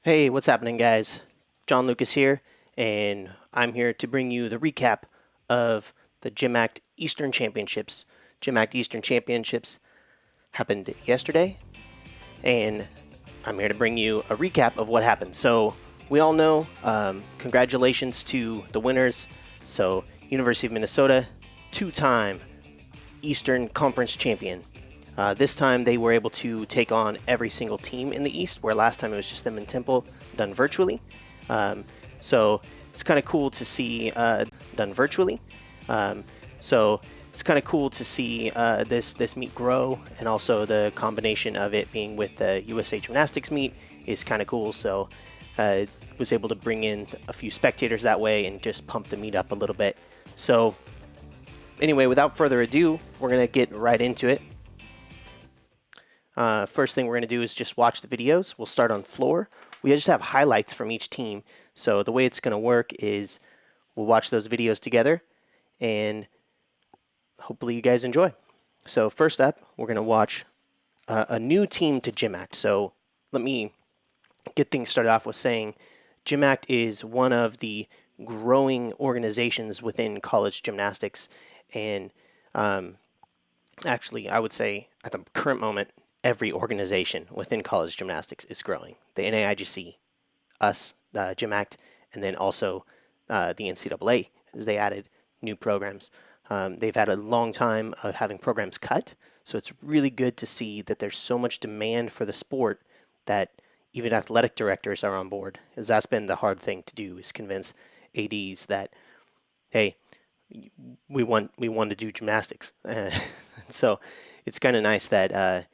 Hey, what's happening, guys? John Lucas here, and I'm here to bring you the recap of the GymACT Eastern Championships. GymACT Eastern Championships happened yesterday, and I'm here to bring you a recap of what happened. So, we all know, congratulations to the winners. So, University of Minnesota, two-time Eastern Conference champion. This time they were able to take on every single team in the East, where last time it was just them and Temple done virtually. So it's kind of cool to see done virtually. So it's kind of cool to see this meet grow, and also the combination of it being with the USA Gymnastics meet is kind of cool. So was able to bring in a few spectators that way and just pump the meet up a little bit. So anyway, without further ado, we're gonna get right into it. First thing we're going to do is just watch the videos. We'll start on floor. We just have highlights from each team. So the way it's going to work is we'll watch those videos together, and hopefully you guys enjoy. So first up, we're going to watch a new team to GymACT. So let me get things started off with saying GymACT is one of the growing organizations within college gymnastics. And actually, I would say at the current moment, every organization within college gymnastics is growing. The NAIGC, us, GymACT, and then also the NCAA, as they added new programs. They've had a long time of having programs cut, so it's really good to see that there's so much demand for the sport that even athletic directors are on board, as that's been the hard thing to do, is convince ADs that, hey, we want to do gymnastics. So it's kind of nice that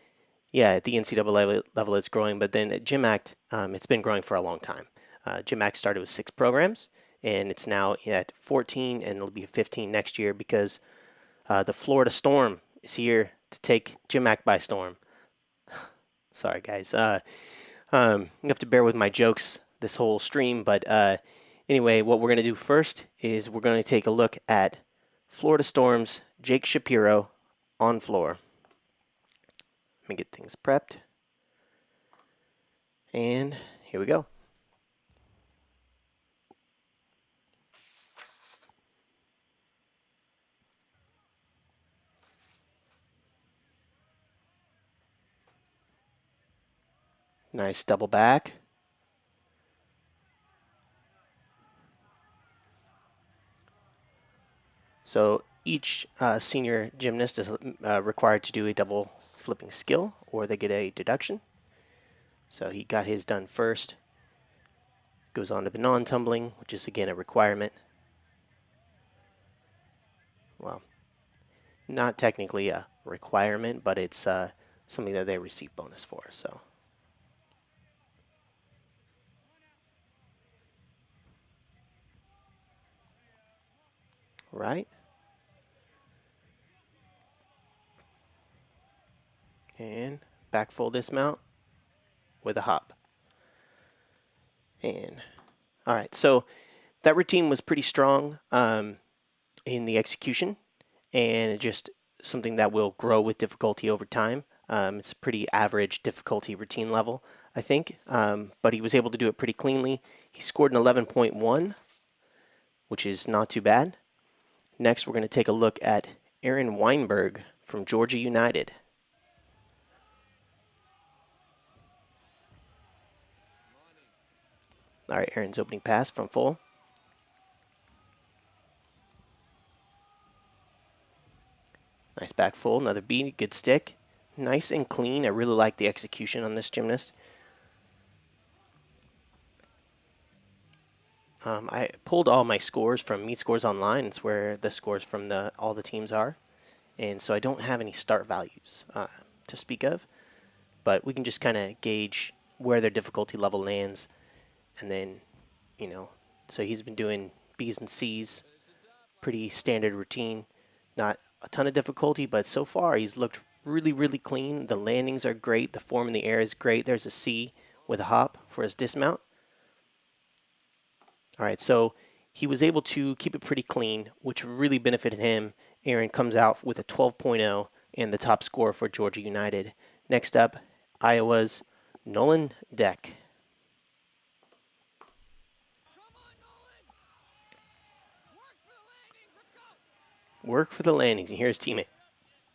yeah, at the NCAA level it's growing, but then at GymACT, it's been growing for a long time. GymACT started with 6 programs, and it's now at 14, and it'll be 15 next year because the Florida Storm is here to take GymACT by storm. Sorry, guys. You have to bear with my jokes this whole stream, but anyway, what we're going to do first is we're going to take a look at Florida Storm's Jake Shapiro on floor. Let me get things prepped. And here we go. Nice double back. So each senior gymnast is required to do a double flipping skill, or they get a deduction. So he got his done first. Goes on to the non-tumbling, which is again a requirement. Well, not technically a requirement, but it's something that they receive bonus for. So right. And back full dismount with a hop. And all right, so that routine was pretty strong in the execution, and just something that will grow with difficulty over time. It's a pretty average difficulty routine level, I think, but he was able to do it pretty cleanly. He scored an 11.1, which is not too bad. Next, we're going to take a look at Aaron Weinberg from Georgia United. All right, Aaron's opening pass from full. Nice back full, another beat, good stick. Nice and clean. I really like the execution on this gymnast. I pulled all my scores from Meet Scores Online. It's where the scores from all the teams are. And so I don't have any start values to speak of. But we can just kind of gauge where their difficulty level lands. And then, you know, so he's been doing B's and C's. Pretty standard routine. Not a ton of difficulty, but so far he's looked really, really clean. The landings are great. The form in the air is great. There's a C with a hop for his dismount. All right, so he was able to keep it pretty clean, which really benefited him. Aaron comes out with a 12.0 and the top score for Georgia United. Next up, Iowa's Nolan Deck. Work for the landings. And here's teammate.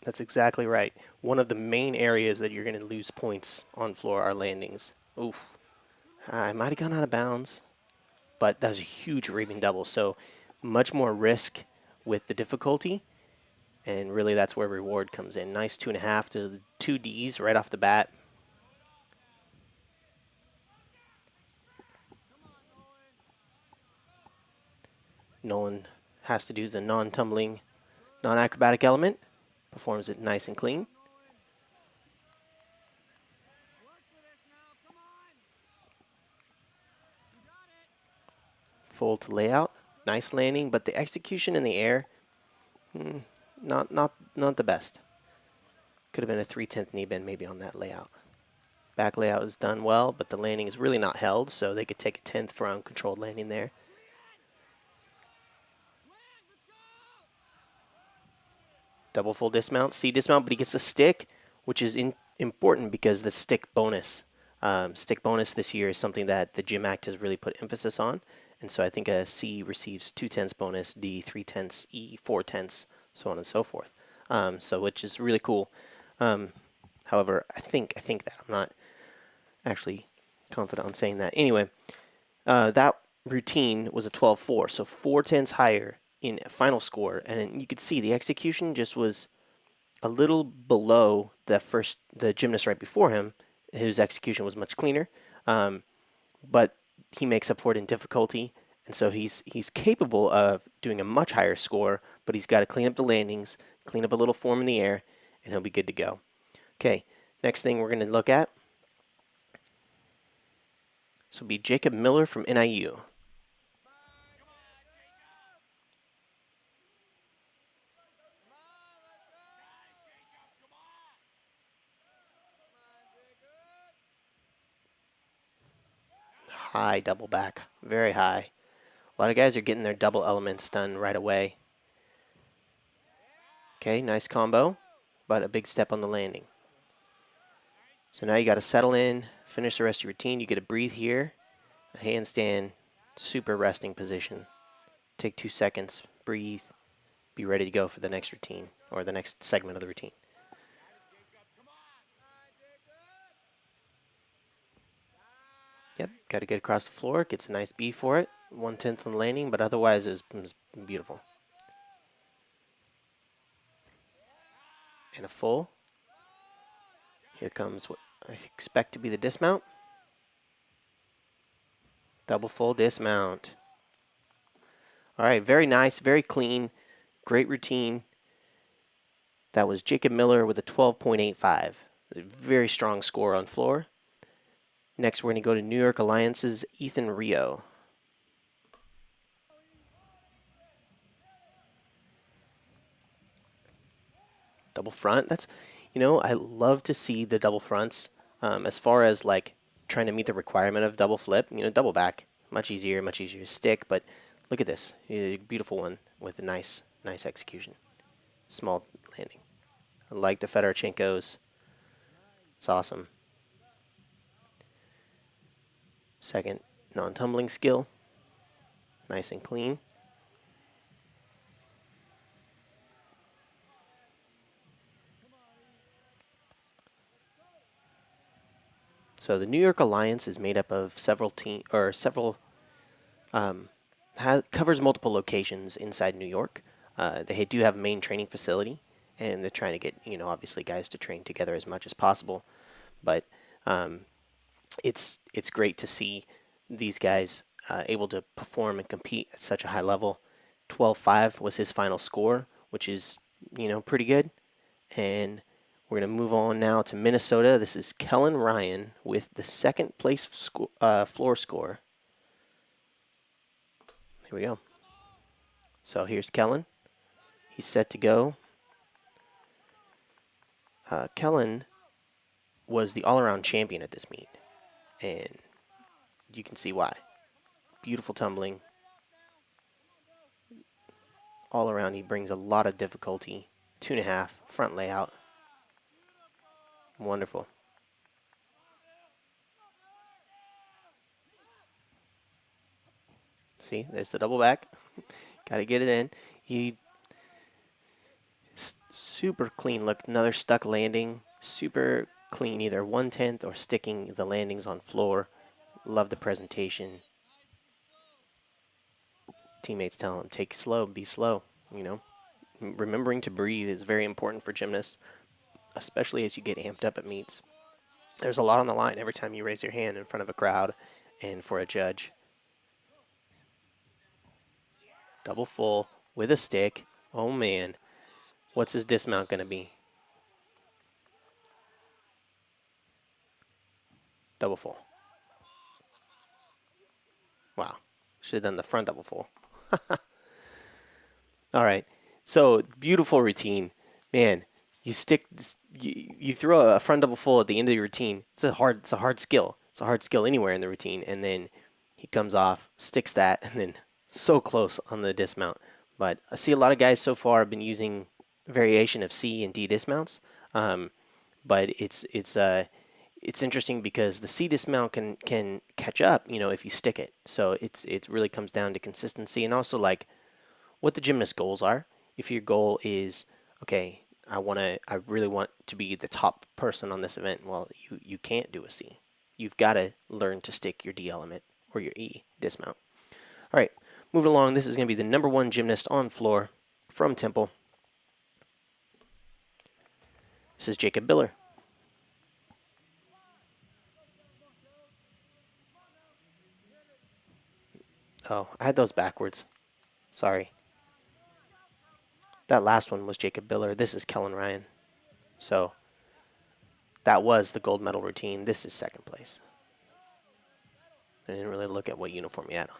That's exactly right. One of the main areas that you're going to lose points on floor are landings. Oof. I might have gone out of bounds, but that was a huge reaping double. So much more risk with the difficulty, and really that's where reward comes in. Nice 2.5 to 2Ds right off the bat. Nolan has to do the non-tumbling, non-acrobatic element. Performs it nice and clean. Full to layout. Nice landing, but the execution in the air, not the best. Could have been a 3/10 knee bend maybe on that layout. Back layout is done well, but the landing is really not held, so they could take a 10th for uncontrolled landing there. Double full dismount, C dismount, but he gets a stick, which is important because the stick bonus. Stick bonus this year is something that the GymACT has really put emphasis on, and so I think a C receives 2/10 bonus, D 3/10, E 4/10, so on and so forth. So which is really cool. However, I think that I'm not actually confident on saying that. Anyway, that routine was a 12-4, so 4/10 higher in final score, and you could see the execution just was a little below the gymnast right before him, whose execution was much cleaner, but he makes up for it in difficulty, and so he's capable of doing a much higher score, but he's got to clean up the landings, clean up a little form in the air, and he'll be good to go. Okay, next thing we're going to look at, this will be Jacob Miller from NIU. High double back, very high. A lot of guys are getting their double elements done right away. Okay, nice combo, but a big step on the landing. So now you got to settle in, finish the rest of your routine. You get to breathe here, a handstand, super resting position. Take 2 seconds, breathe, be ready to go for the next routine or the next segment of the routine. Yep, got to get across the floor, gets a nice B for it, 1/10 on the landing, but otherwise it was beautiful. And a full. Here comes what I expect to be the dismount. Double full dismount. All right, very nice, very clean, great routine. That was Jacob Miller with a 12.85. A very strong score on floor. Next, we're going to go to New York Alliance's Ethan Rio. Double front. That's, I love to see the double fronts. As far as like trying to meet the requirement of double flip, double back, much easier to stick. But look at this, a beautiful one with a nice execution. Small landing. I like the Fedorchenko's. It's awesome. Second, non-tumbling skill. Nice and clean. So the New York Alliance is made up of covers multiple locations inside New York. They do have a main training facility, and they're trying to get obviously guys to train together as much as possible. But it's great to see these guys able to perform and compete at such a high level. 12.5 was his final score, which is pretty good. And we're going to move on now to Minnesota. This is Kellen Ryan with the second place floor score. Here we go. So here's Kellen. He's set to go. Kellen was the all-around champion at this meet, and you can see why. Beautiful tumbling. All around, he brings a lot of difficulty. 2.5, front layout. Wonderful. See, there's the double back. Got to get it in. Super clean look. Another stuck landing. Super clean, either 1/10 or sticking the landings on floor. Love the presentation. Teammates tell him, take slow, be slow. You know, remembering to breathe is very important for gymnasts, especially as you get amped up at meets. There's a lot on the line every time you raise your hand in front of a crowd and for a judge. Double full with a stick. Oh man, what's his dismount going to be? Double full. Wow, should have done the front double full. All right, so beautiful routine. Man, you stick, you throw a front double full at the end of the routine. It's a hard skill. It's a hard skill anywhere in the routine. And then he comes off, sticks that, and then so close on the dismount. But I see a lot of guys so far have been using variation of C and D dismounts. But it's interesting because the C dismount can catch up, you know, if you stick it. So it really comes down to consistency and also like what the gymnast goals are. If your goal is, okay, I really want to be the top person on this event, well, you can't do a C. You've got to learn to stick your D element or your E dismount. All right, moving along. This is going to be the #1 gymnast on floor from Temple. This is Jacob Biller. Oh, I had those backwards. Sorry. That last one was Jacob Biller. This is Kellen Ryan. So that was the gold medal routine. This is second place. I didn't really look at what uniform he had on.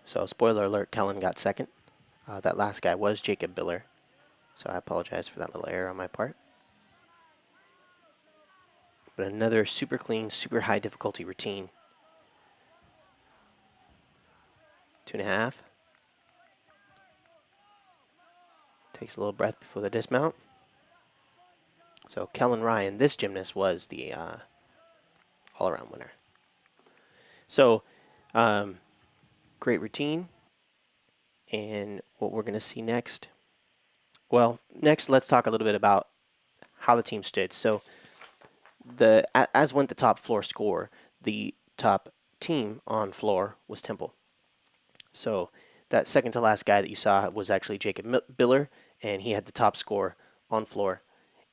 So spoiler alert, Kellen got second. That last guy was Jacob Biller. So I apologize for that little error on my part. But another super clean, super high difficulty routine. 2.5. Takes a little breath before the dismount. So Kellen Ryan, this gymnast, was the all-around winner. So great routine. And what we're going to see next. Well, next let's talk a little bit about how the team stood. So as went the top floor score, the top team on floor was Temple. So that second to last guy that you saw was actually Jacob Biller, and he had the top score on floor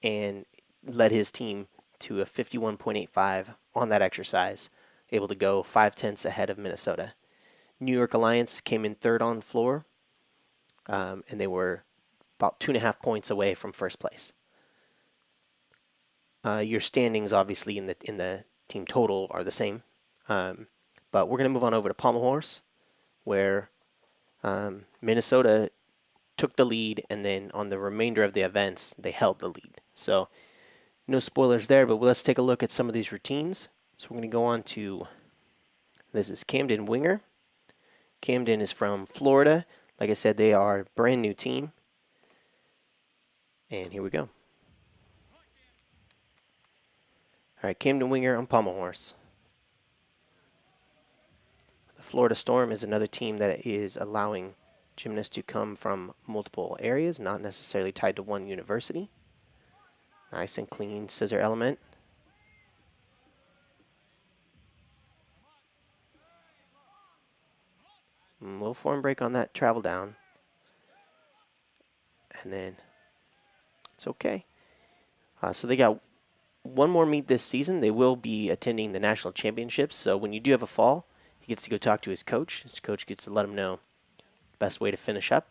and led his team to a 51.85 on that exercise, able to go 5/10 ahead of Minnesota. New York Alliance came in third on floor, and they were about 2.5 points away from first place. Your standings, obviously, in the team total are the same, but we're going to move on over to Pommel Horse, where Minnesota took the lead, and then on the remainder of the events, they held the lead. So no spoilers there, but let's take a look at some of these routines. So we're going to go on to, this is Camden Winger. Camden is from Florida. Like I said, they are a brand new team. And here we go. All right, Camden Winger on Pommel Horse. The Florida Storm is another team that is allowing gymnasts to come from multiple areas, not necessarily tied to one university. Nice and clean scissor element. A little form break on that travel down. And then it's okay. So they got one more meet this season. They will be attending the national championships. So when you do have a fall, he gets to go talk to his coach. His coach gets to let him know the best way to finish up.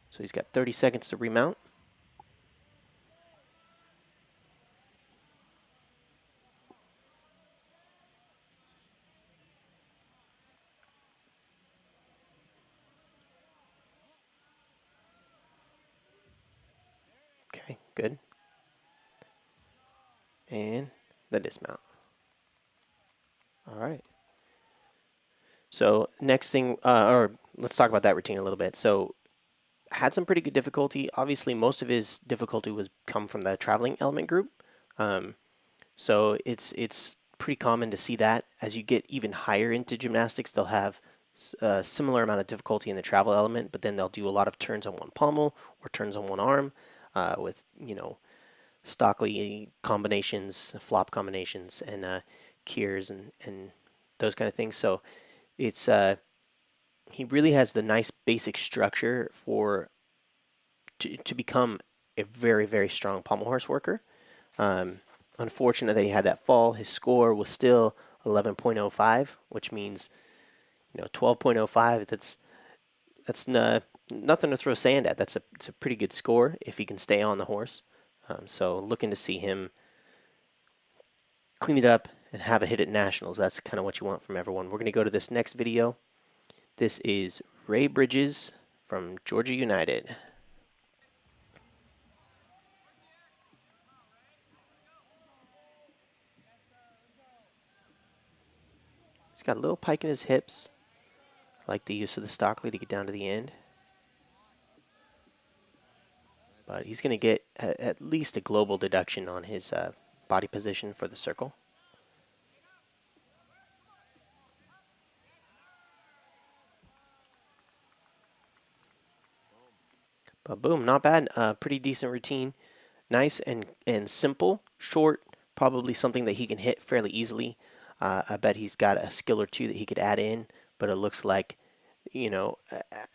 So he's got 30 seconds to remount. Okay, good. And the dismount. All right. So next thing, or let's talk about that routine a little bit. So had some pretty good difficulty. Obviously, most of his difficulty was come from the traveling element group. So it's pretty common to see that as you get even higher into gymnastics, they'll have a similar amount of difficulty in the travel element, but then they'll do a lot of turns on one pommel or turns on one arm with, Stockley combinations, flop combinations, and Kiers and those kind of things. So it's he really has the nice basic structure to become a very, very strong pommel horse worker. Unfortunate that he had that fall. His score was still 11.05, which means 12.05. That's nothing to throw sand at. It's a pretty good score if he can stay on the horse. So looking to see him clean it up and have a hit at nationals. That's kind of what you want from everyone. We're going to go to this next video. This is Ray Bridges from Georgia United. He's got a little pike in his hips. I like the use of the Stockley to get down to the end. But he's going to get at least a global deduction on his body position for the circle. But boom, not bad. Pretty decent routine. Nice and simple, short, probably something that he can hit fairly easily. I bet he's got a skill or two that he could add in, but it looks like,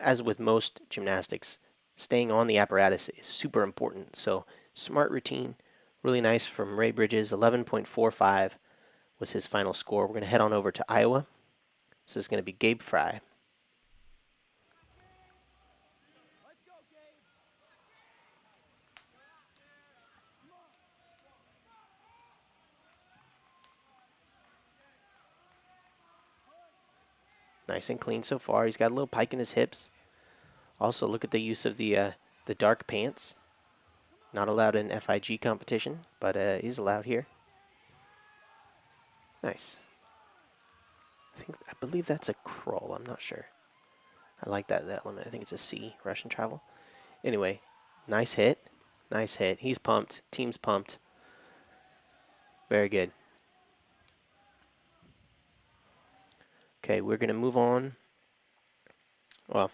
as with most gymnastics, staying on the apparatus is super important. So smart routine, really nice from Ray Bridges. 11.45 was his final score. We're going to head on over to Iowa. This is going to be Gabe Fry. Nice and clean so far. He's got a little pike in his hips. Also, look at the use of the dark pants. Not allowed in FIG competition, but is allowed here. Nice. I believe that's a crawl. I'm not sure. I like that element. I think it's a C, Russian travel. Anyway, nice hit. Nice hit. He's pumped. Team's pumped. Very good. Okay, we're going to move on. Well,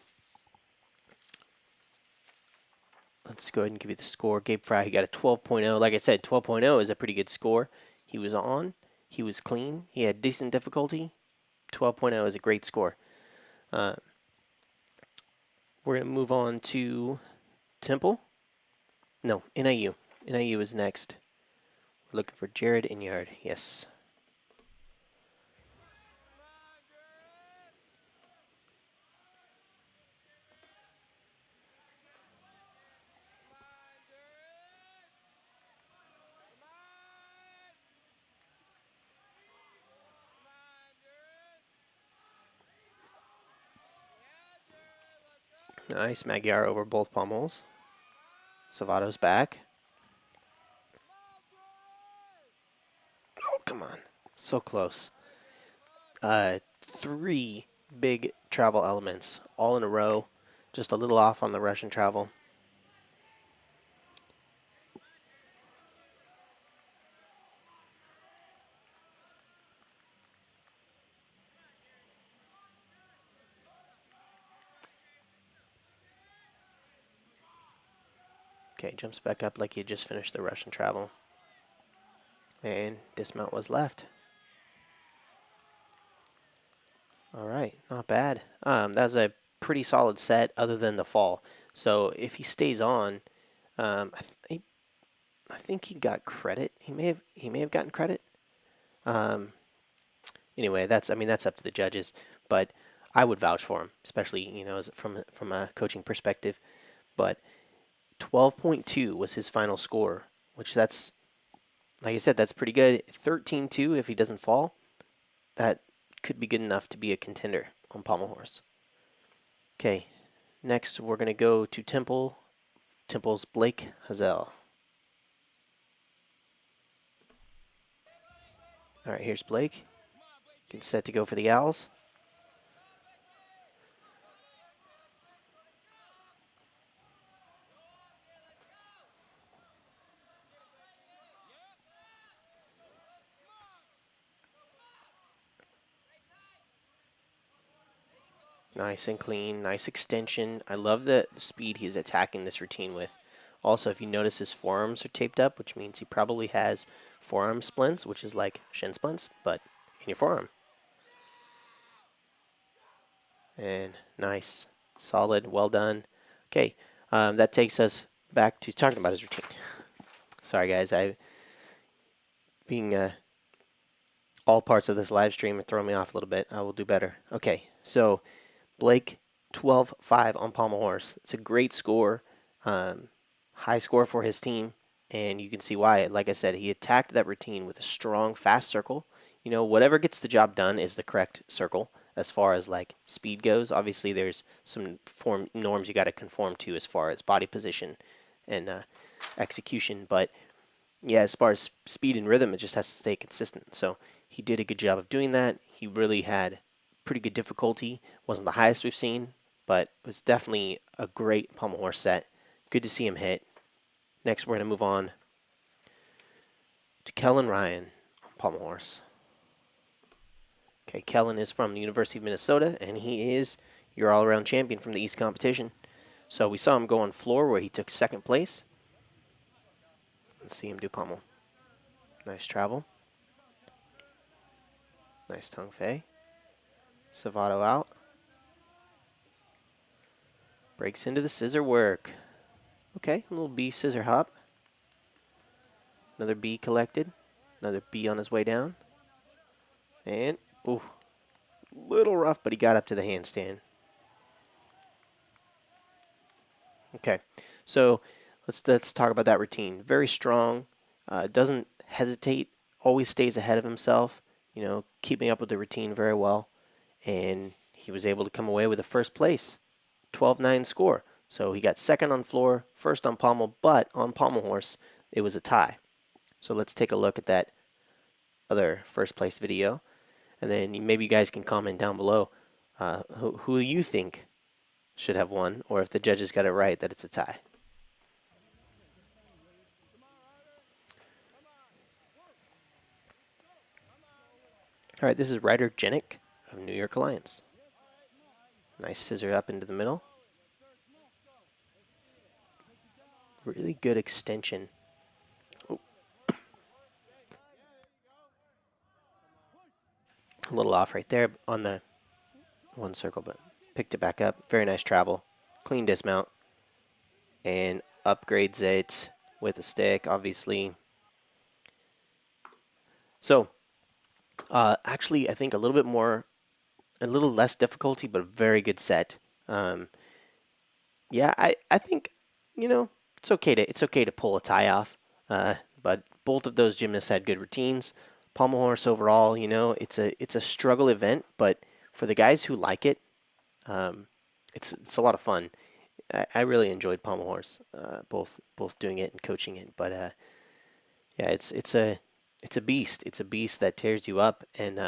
let's go ahead and give you the score. Gabe Fry, he got a 12.0. Like I said, 12.0 is a pretty good score. He was on. He was clean. He had decent difficulty. 12.0 is a great score. We're going to move on to Temple. No, NIU. NIU is next. We're looking for Jared Inyard. Yes. Nice Magyar over both pommels. Savato's back. Oh, come on. So close. 3 big travel elements all in a row. Just a little off on the Russian travel. Okay, jumps back up like he had just finished the Russian travel. And dismount was left. All right, not bad. That was a pretty solid set other than the fall. So if he stays on, I think he got credit. He may have gotten credit. Anyway, that's up to the judges, but I would vouch for him, especially from a coaching perspective. But 12.2 was his final score, which that's, like I said, that's pretty good. 13.2 if he doesn't fall. That could be good enough to be a contender on pommel horse. Okay, next we're going to go to Temple. Temple's Blake Hazel. All right, here's Blake. Getting set to go for the Owls. Nice and clean, nice extension. I love the speed he's attacking this routine with. Also, if you notice, his forearms are taped up, which means he probably has forearm splints, which is like shin splints, but in your forearm. And nice, solid, well done. Okay, that takes us back to talking about his routine. Sorry, guys, being all parts of this live stream and throwing me off a little bit. I will do better. Okay, so Blake 12-5 on Pommel Horse. It's a great score, high score for his team, and you can see why. Like I said, he attacked that routine with a strong, fast circle. You know, whatever gets the job done is the correct circle as far as like speed goes. Obviously, there's some form norms you got to conform to as far as body position and execution, but yeah, as far as speed and rhythm, it just has to stay consistent. So he did a good job of doing that. He really had pretty good difficulty. Wasn't the highest we've seen, but it was definitely a great pommel horse set. Good to see him hit. Next, we're going to move on to Kellen Ryan on pommel horse. Okay, Kellen is from the University of Minnesota, and he is your all-around champion from the East competition. So we saw him go on floor where he took second place. Let's see him do pommel. Nice travel. Nice tongue fei. Savato out. Breaks into the scissor work. Okay, a little B scissor hop. Another B collected. Another B on his way down. And, ooh, little rough, but he got up to the handstand. Okay, so let's talk about that routine. Very strong. Doesn't hesitate. Always stays ahead of himself. You know, keeping up with the routine very well. And he was able to come away with a first place. 12-9 score. So he got second on floor, first on pommel, but on pommel horse, it was a tie. So let's take a look at that other first place video. And then maybe you guys can comment down below who you think should have won, or if the judges got it right that it's a tie. All right, this is Ryder Jenick of New York Alliance. Nice scissor up into the middle. Really good extension. Oh. A little off right there on the one circle, but picked it back up. Very nice travel. Clean dismount. And upgrades it with a stick, obviously. So, actually, I think a little less difficulty, but a very good set. Yeah, I think, you know, it's okay to pull a tie off. But both of those gymnasts had good routines. Pommel horse overall, you know, it's a struggle event, but for the guys who like it, it's a lot of fun. I really enjoyed pommel horse, both doing it and coaching it. But yeah, it's a beast. It's a beast that tears you up. And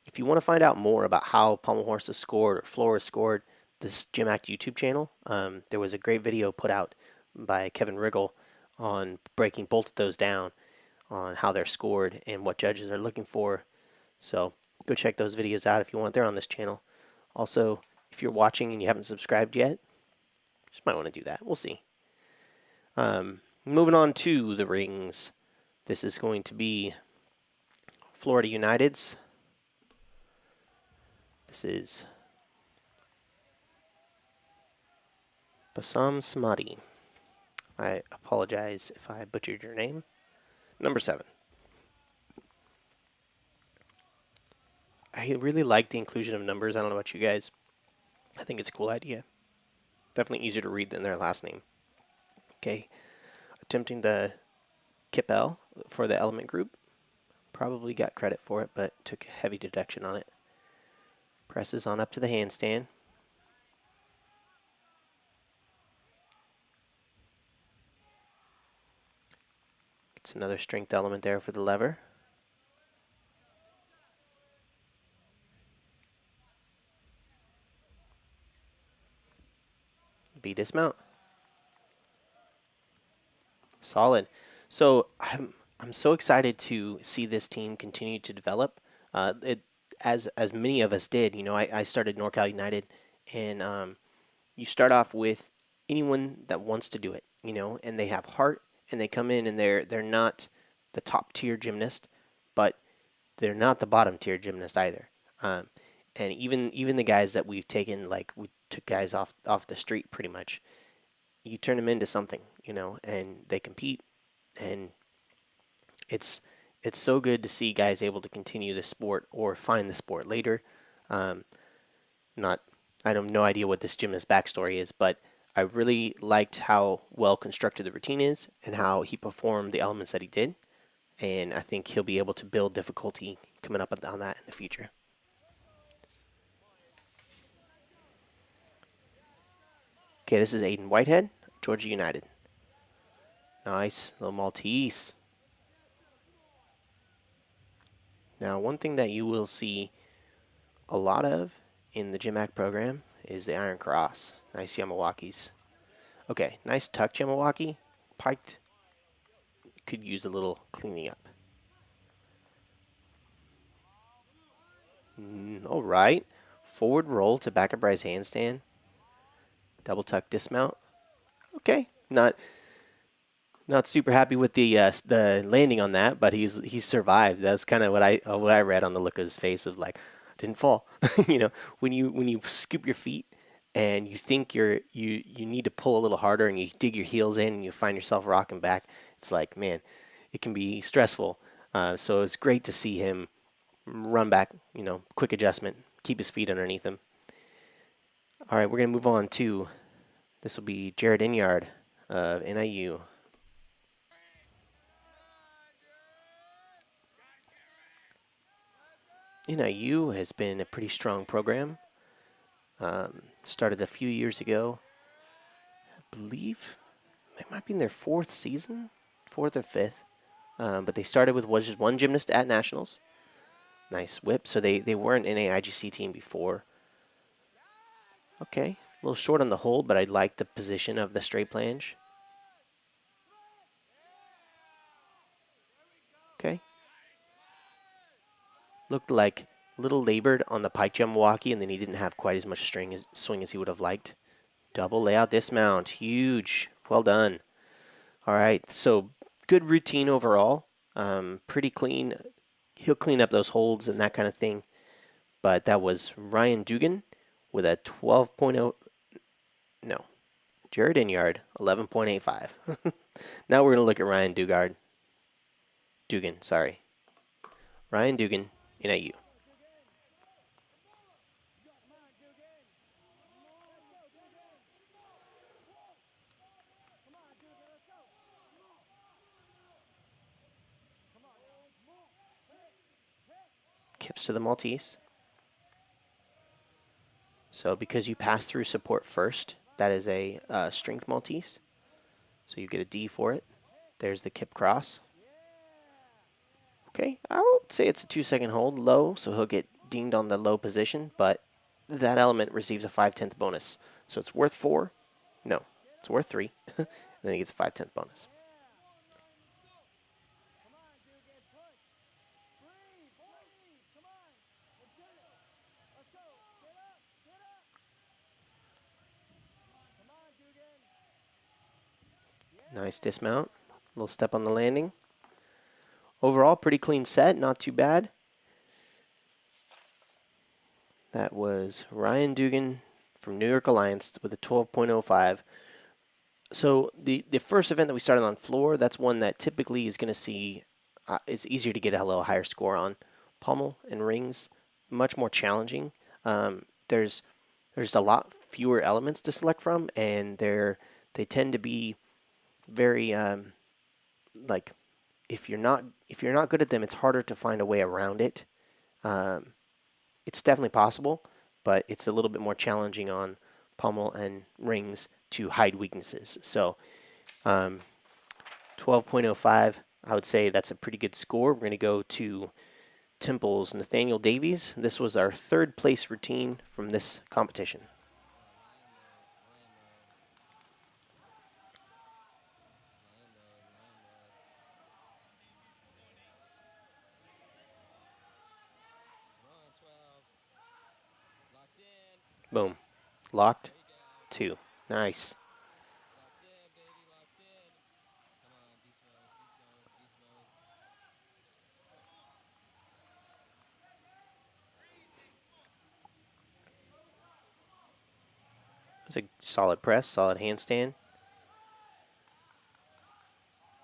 if you want to find out more about how pommel horse is scored or floor is scored, this GymACT YouTube channel, there was a great video put out by Kevin Riggle on breaking both of those down, on how they're scored and what judges are looking for. So go check those videos out if you want. They're on this channel. Also, if you're watching and you haven't subscribed yet, just might want to do that. We'll see. Moving on to the rings. This is going to be Florida United's. This is Bassam Smati. I apologize if I butchered your name. Number 7. I really like the inclusion of numbers. I don't know about you guys. I think it's a cool idea. Definitely easier to read than their last name. Okay. Attempting the Kippel for the element group. Probably got credit for it, but took heavy deduction on it. Presses on up to the handstand. Gets another strength element there for the lever. B dismount. Solid. So I'm so excited to see this team continue to develop. As many of us did. You know, I started NorCal United and you start off with anyone that wants to do it, you know, and they have heart, and they come in and they're not the top tier gymnast, but they're not the bottom tier gymnast either. Um, and even the guys that we've taken, like we took guys off the street pretty much, you turn them into something, you know, and they compete, and it's it's so good to see guys able to continue the sport or find the sport later. Um, not I have no idea what this gymnast backstory is, but I really liked how well constructed the routine is and how he performed the elements that he did. And I think he'll be able to build difficulty coming up on that in the future. Okay, this is Aiden Whitehead, Georgia United. Nice, little Maltese. Now, one thing that you will see a lot of in the GymACT program is the Iron Cross. Nice Yamawakis. Okay, nice tuck Yamawaki. Piked could use a little cleaning up. All right. Forward roll to back up rise handstand. Double tuck dismount. Okay, not super happy with the landing on that, but he's survived. That's kind of what I read on the look of his face of like, didn't fall. You know, when you scoop your feet and you think you need to pull a little harder and you dig your heels in and you find yourself rocking back, it's like, man, it can be stressful. So it's great to see him run back. You know, quick adjustment, keep his feet underneath him. All right, we're gonna move on to this will be Jared Inyard of NIU. NIU has been a pretty strong program. Started a few years ago. I believe it might be in their fourth season, fourth or fifth. But they started with just one gymnast at nationals. Nice whip. So they weren't in a IGC team before. Okay, a little short on the hold, but I like the position of the straight planche. Okay. Looked like a little labored on the pike jump walkie, and then he didn't have quite as much swing as he would have liked. Double layout dismount. Huge. Well done. All right. So good routine overall. Pretty clean. He'll clean up those holds and that kind of thing. But that was Ryan Dugan with a 12.0. No. Jared Inyard, 11.85. Now we're going to look at Ryan Dugan, sorry. Ryan Dugan in AU. Kips to the Maltese. So because you pass through support first, that is a strength Maltese. So you get a D for it. There's the kip cross. Okay, I would say it's a 2-second hold low, so he'll get dinged on the low position, but that element receives a 5/10 bonus. So it's worth 4. No, it's worth 3. And then he gets a 5/10 bonus. Nice dismount. Little step on the landing. Overall, pretty clean set, not too bad. That was Ryan Dugan from New York Alliance with a 12.05. So the first event that we started on floor, that's one that typically is going to see, it's easier to get a little higher score on. Pommel and rings, much more challenging. There's a lot fewer elements to select from, and they tend to be very like if you're not good at them, it's harder to find a way around it. It's definitely possible, but it's a little bit more challenging on pommel and rings to hide weaknesses. So 12.05, I would say that's a pretty good score. We're going to go to Temple's Nathaniel Davies. This was our third place routine from this competition. Boom. Locked. 2. Nice. It's a solid press, solid handstand.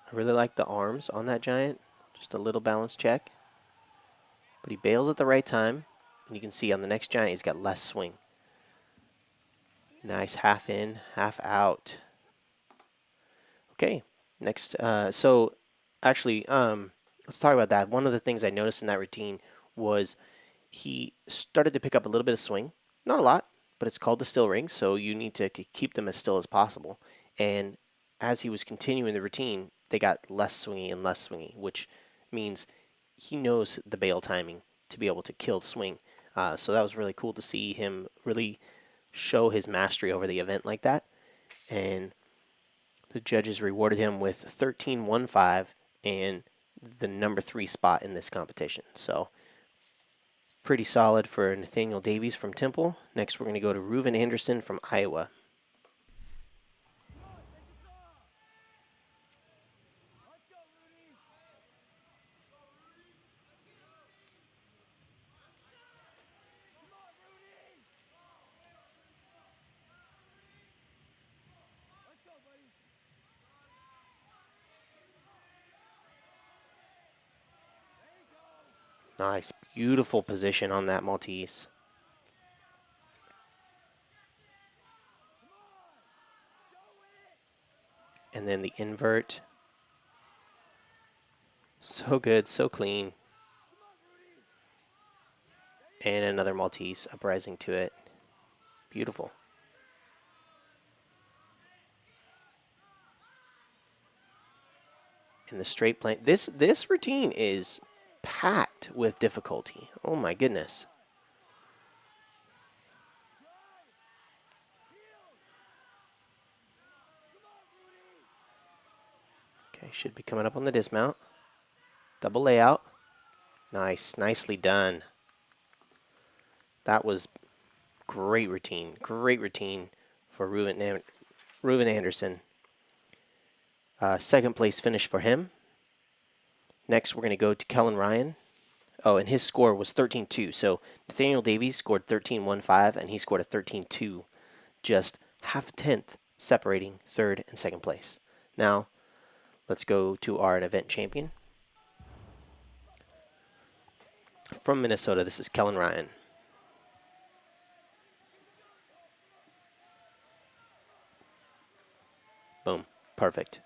I really like the arms on that giant. Just a little balance check. But he bails at the right time. And you can see on the next giant, he's got less swing. Nice half in, half out. Okay, next. So actually, let's talk about that. One of the things I noticed in that routine was he started to pick up a little bit of swing. Not a lot, but it's called the still rings, so you need to keep them as still as possible. And as he was continuing the routine, they got less swingy and less swingy, which means he knows the bail timing to be able to kill the swing. So that was really cool to see him really show his mastery over the event like that. And the judges rewarded him with 13.15 and the number 3 spot in this competition. So pretty solid for Nathaniel Davies from Temple. Next, we're going to go to Reuven Anderson from Iowa. Nice, beautiful position on that Maltese. And then the invert. So good, so clean. And another Maltese uprising to it. Beautiful. And the straight plane. This routine is packed with difficulty. Oh my goodness. Okay, should be coming up on the dismount. Double layout. Nice, nicely done. That was great routine for Reuven Anderson. Second place finish for him. Next, we're going to go to Kellen Ryan. Oh, and his score was 13.2. So Nathaniel Davies scored 13.15, and he scored a 13.2, just half a tenth separating third and second place. Now, let's go to our event champion. From Minnesota, this is Kellen Ryan. Boom. Perfect.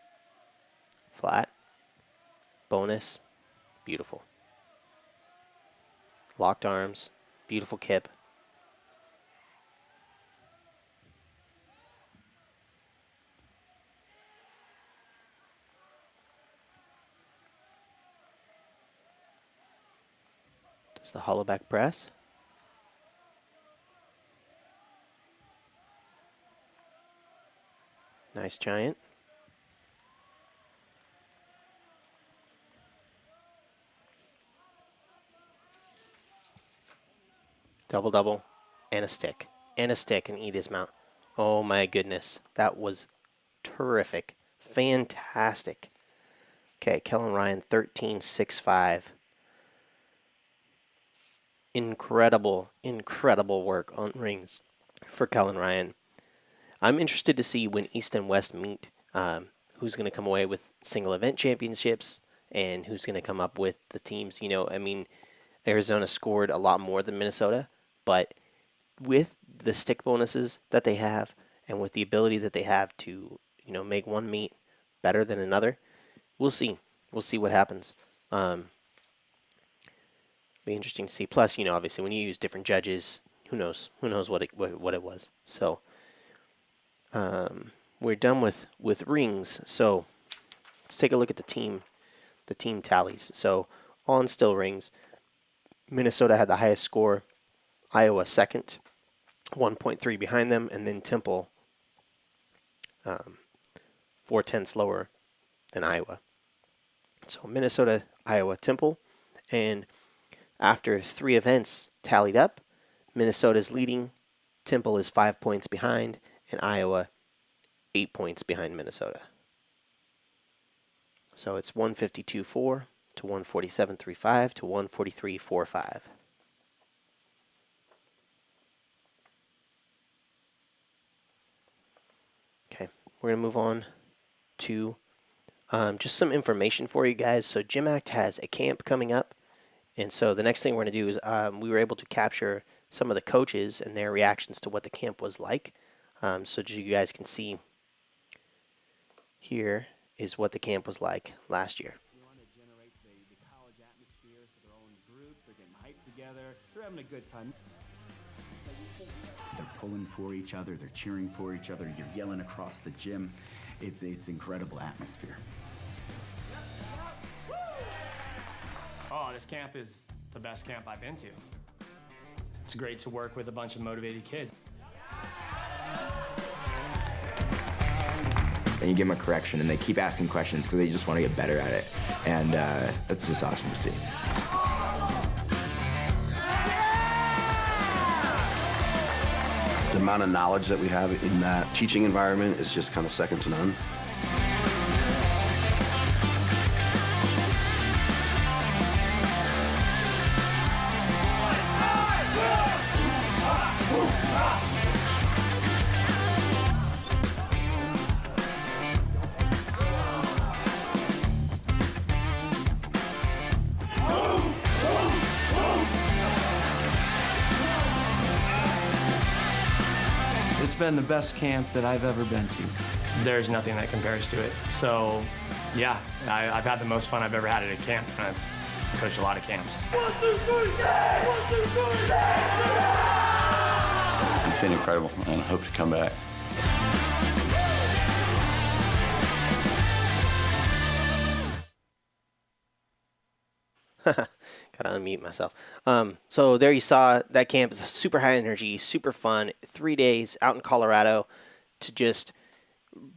Flat. Bonus. Beautiful. Locked arms. Beautiful kip. Does the hollow back press. Nice giant. Double double. And a stick. And a stick and E-dismount. Oh my goodness. That was terrific. Fantastic. Okay, Kellen Ryan 13.65. Incredible, incredible work on rings for Kellen Ryan. I'm interested to see when East and West meet, who's going to come away with single event championships and who's going to come up with the teams. You know, I mean, Arizona scored a lot more than Minnesota, but with the stick bonuses that they have and with the ability that they have to, you know, make one meet better than another, we'll see. We'll see what happens. Be interesting to see. Plus, you know, obviously when you use different judges, who knows? Who knows what it was? So we're done with rings. So let's take a look at the team tallies. So on still rings, Minnesota had the highest score, Iowa second, 1.3 behind them, and then Temple 4/10 lower than Iowa. So Minnesota, Iowa, Temple, and after 3 events tallied up, Minnesota's leading Temple is 5 points behind, and Iowa 8 points behind Minnesota. So it's 152.4 to 147.35 to 143.45. Okay, we're going to move on to just some information for you guys. So GymACT has a camp coming up, and so the next thing we're going to do is we were able to capture some of the coaches and their reactions to what the camp was like. So just you guys can see here is what the camp was like last year. We want to generate the college atmosphere, so they're all in groups, they're getting hyped together, they're having a good time. They're pulling for each other, they're cheering for each other, you're yelling across the gym. It's incredible atmosphere. Oh, this camp is the best camp I've been to. It's great to work with a bunch of motivated kids. And you give them a correction, and they keep asking questions because they just want to get better at it. And it's just awesome to see. The amount of knowledge that we have in that teaching environment is just kind of second to none. It's been the best camp that I've ever been to. There's nothing that compares to it. So, yeah, I've had the most fun I've ever had at a camp, and I've coached a lot of camps. It's been incredible, and I hope to come back. Gotta unmute myself. So there you saw that camp is super high energy, super fun. 3 days out in Colorado to just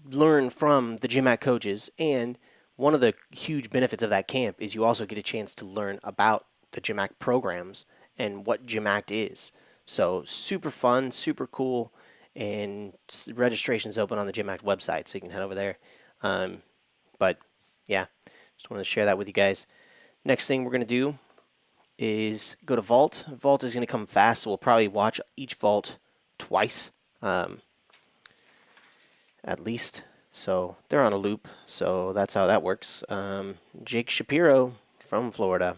learn from the GymACT coaches. And one of the huge benefits of that camp is you also get a chance to learn about the GymACT programs and what GymACT is. So super fun, super cool, and registration's open on the GymACT website, so you can head over there. But yeah, just wanted to share that with you guys. Next thing we're going to do is go to vault. Vault is going to come fast, so we'll probably watch each vault twice, at least. So they're on a loop, so that's how that works. Jake Shapiro from Florida.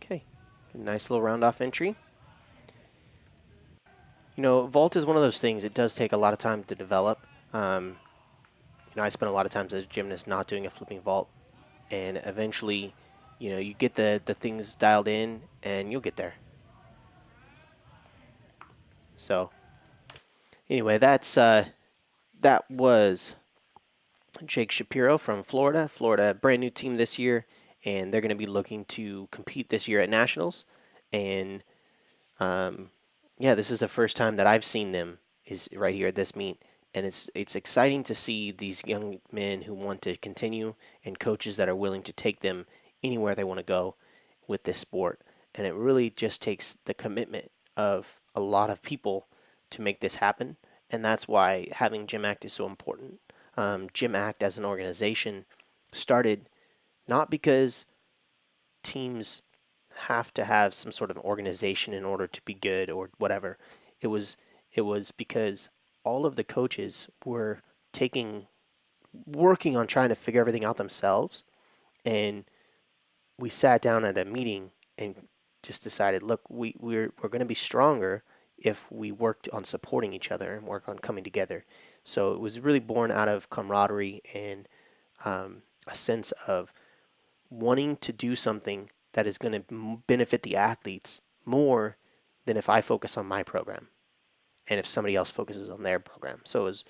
Okay, nice little round off entry. You know, vault is one of those things, it does take a lot of time to develop. You know, I spent a lot of times as a gymnast not doing a flipping vault, and eventually, you know, you get the things dialed in and you'll get there. So anyway, that was Jake Shapiro from Florida. Florida, brand new team this year, and they're going to be looking to compete this year at nationals. And yeah, this is the first time that I've seen them is right here at this meet, and it's exciting to see these young men who want to continue and coaches that are willing to take them anywhere they want to go with this sport. And it really just takes the commitment of a lot of people to make this happen, and that's why having GymACT is so important. GymACT as an organization started not because teams have to have some sort of organization in order to be good or whatever. It was because all of the coaches were working on trying to figure everything out themselves, and we sat down at a meeting and just decided, look, we're going to be stronger if we worked on supporting each other and work on coming together. So it was really born out of camaraderie and a sense of wanting to do something that is going to benefit the athletes more than if I focus on my program and if somebody else focuses on their program. So it was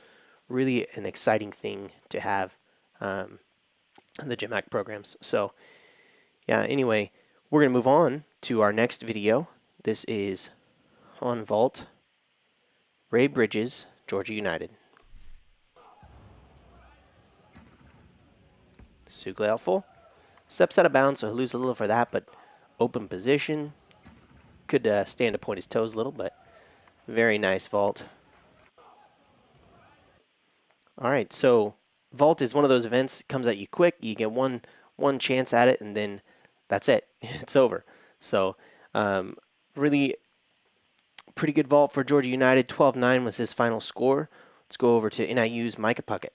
really an exciting thing to have the GymACT programs. So yeah, anyway, we're going to move on to our next video. This is on vault. Ray Bridges, Georgia United. Sugle out full. Steps out of bounds, so he'll lose a little for that, but open position. Could stand to point his toes a little, but very nice vault. All right, so vault is one of those events. It comes at you quick. You get one chance at it, and then that's it. It's over. So really pretty good vault for Georgia United. 12-9 was his final score. Let's go over to NIU's Micah Puckett.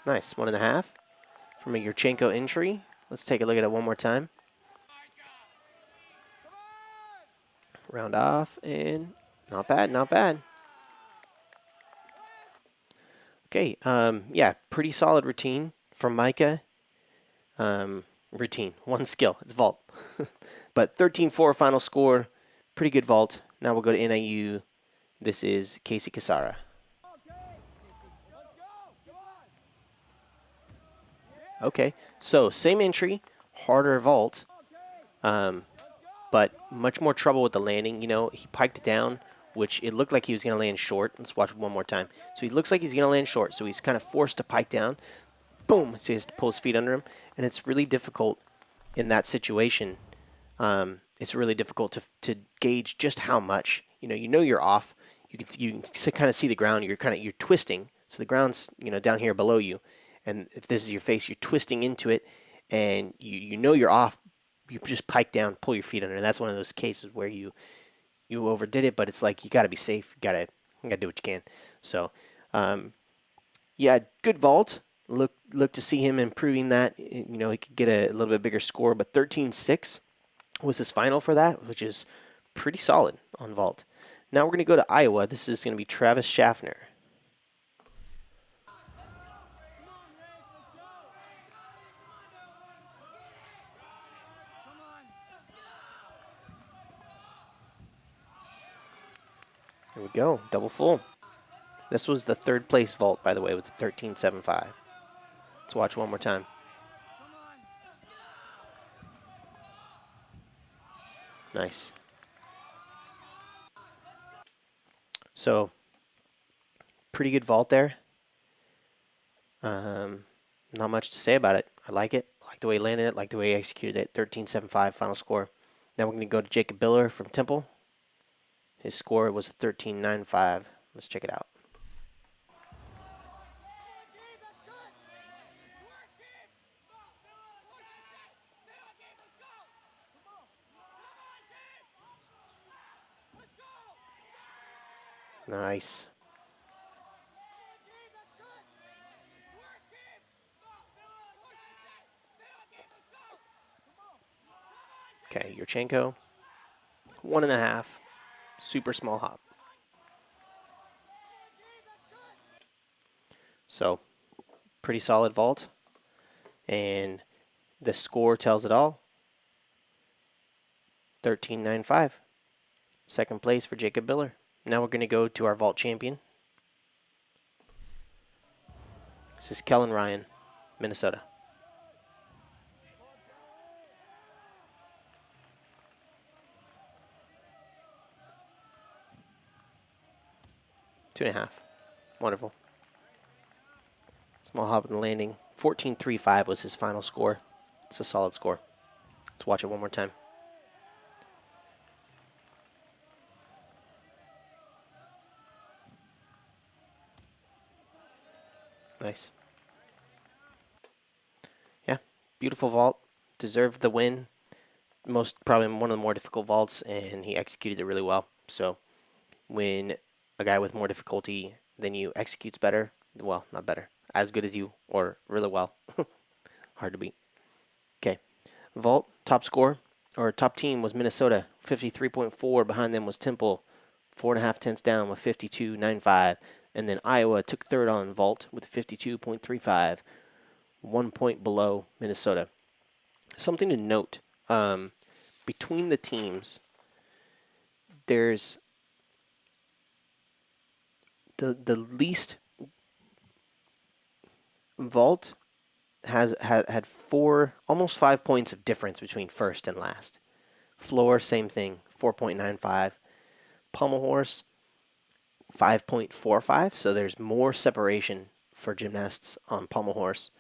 Nice, 1.5 from a Yurchenko entry. Let's take a look at it one more time. Round off, and not bad, not bad. Okay, yeah, pretty solid routine from Micah. Routine, one skill, it's vault. But 13-4 final score, pretty good vault. Now we'll go to NIU. This is Casey Casara. Okay, so same entry, harder vault, but much more trouble with the landing. You know, he piked down, which it looked like he was going to land short. Let's watch it one more time. So he looks like he's going to land short, so he's kind of forced to pike down. Boom, so he has to pull his feet under him, and it's really difficult in that situation. It's really difficult to gauge just how much. You know you're off. You can kind of see the ground. You're twisting, so the ground's down here below you. And if this is your face, you're twisting into it, and you know you're off. You just pike down, pull your feet under, and that's one of those cases where you overdid it. But it's like you got to be safe. You gotta do what you can. So, yeah, good vault. Look to see him improving that. He could get a little bit bigger score, but 13-6 was his final for that, which is pretty solid on vault. Now we're going to go to Iowa. This is going to be Travis Schaffner. There we go, double full. This was the third place vault, by the way, with 13.75. Let's watch one more time. Nice. So, pretty good vault there. Not much to say about it. I like it. I like the way he landed it. Like the way he executed it. 13.75 final score. Now we're going to go to Jacob Biller from Temple. His score was 13.95. Let's check it out. Nice. Okay, Yurchenko. 1.5. Super small hop. So, pretty solid vault. And the score tells it all. 13.95. Second place for Jacob Biller. Now we're going to go to our vault champion. This is Kellen Ryan, Minnesota. Two and a half. Wonderful. Small hop in the landing. 14.35 was his final score. It's a solid score. Let's watch it one more time. Nice. Yeah, beautiful vault. Deserved the win. Probably one of the more difficult vaults, and he executed it really well. So when a guy with more difficulty than you executes better, well, not better, as good as you, or really well, hard to beat. Okay, vault, top score, or top team was Minnesota, 53.4. Behind them was Temple, 4.5 tenths down with 52.95. And then Iowa took third on vault with 52.35, 1 point below Minnesota. Something to note, between the teams, there's the least vault had almost 5 points of difference between first and last. Floor, same thing, 4.95. Pommel horse, 5.45. So there's more separation for gymnasts on pommel horse.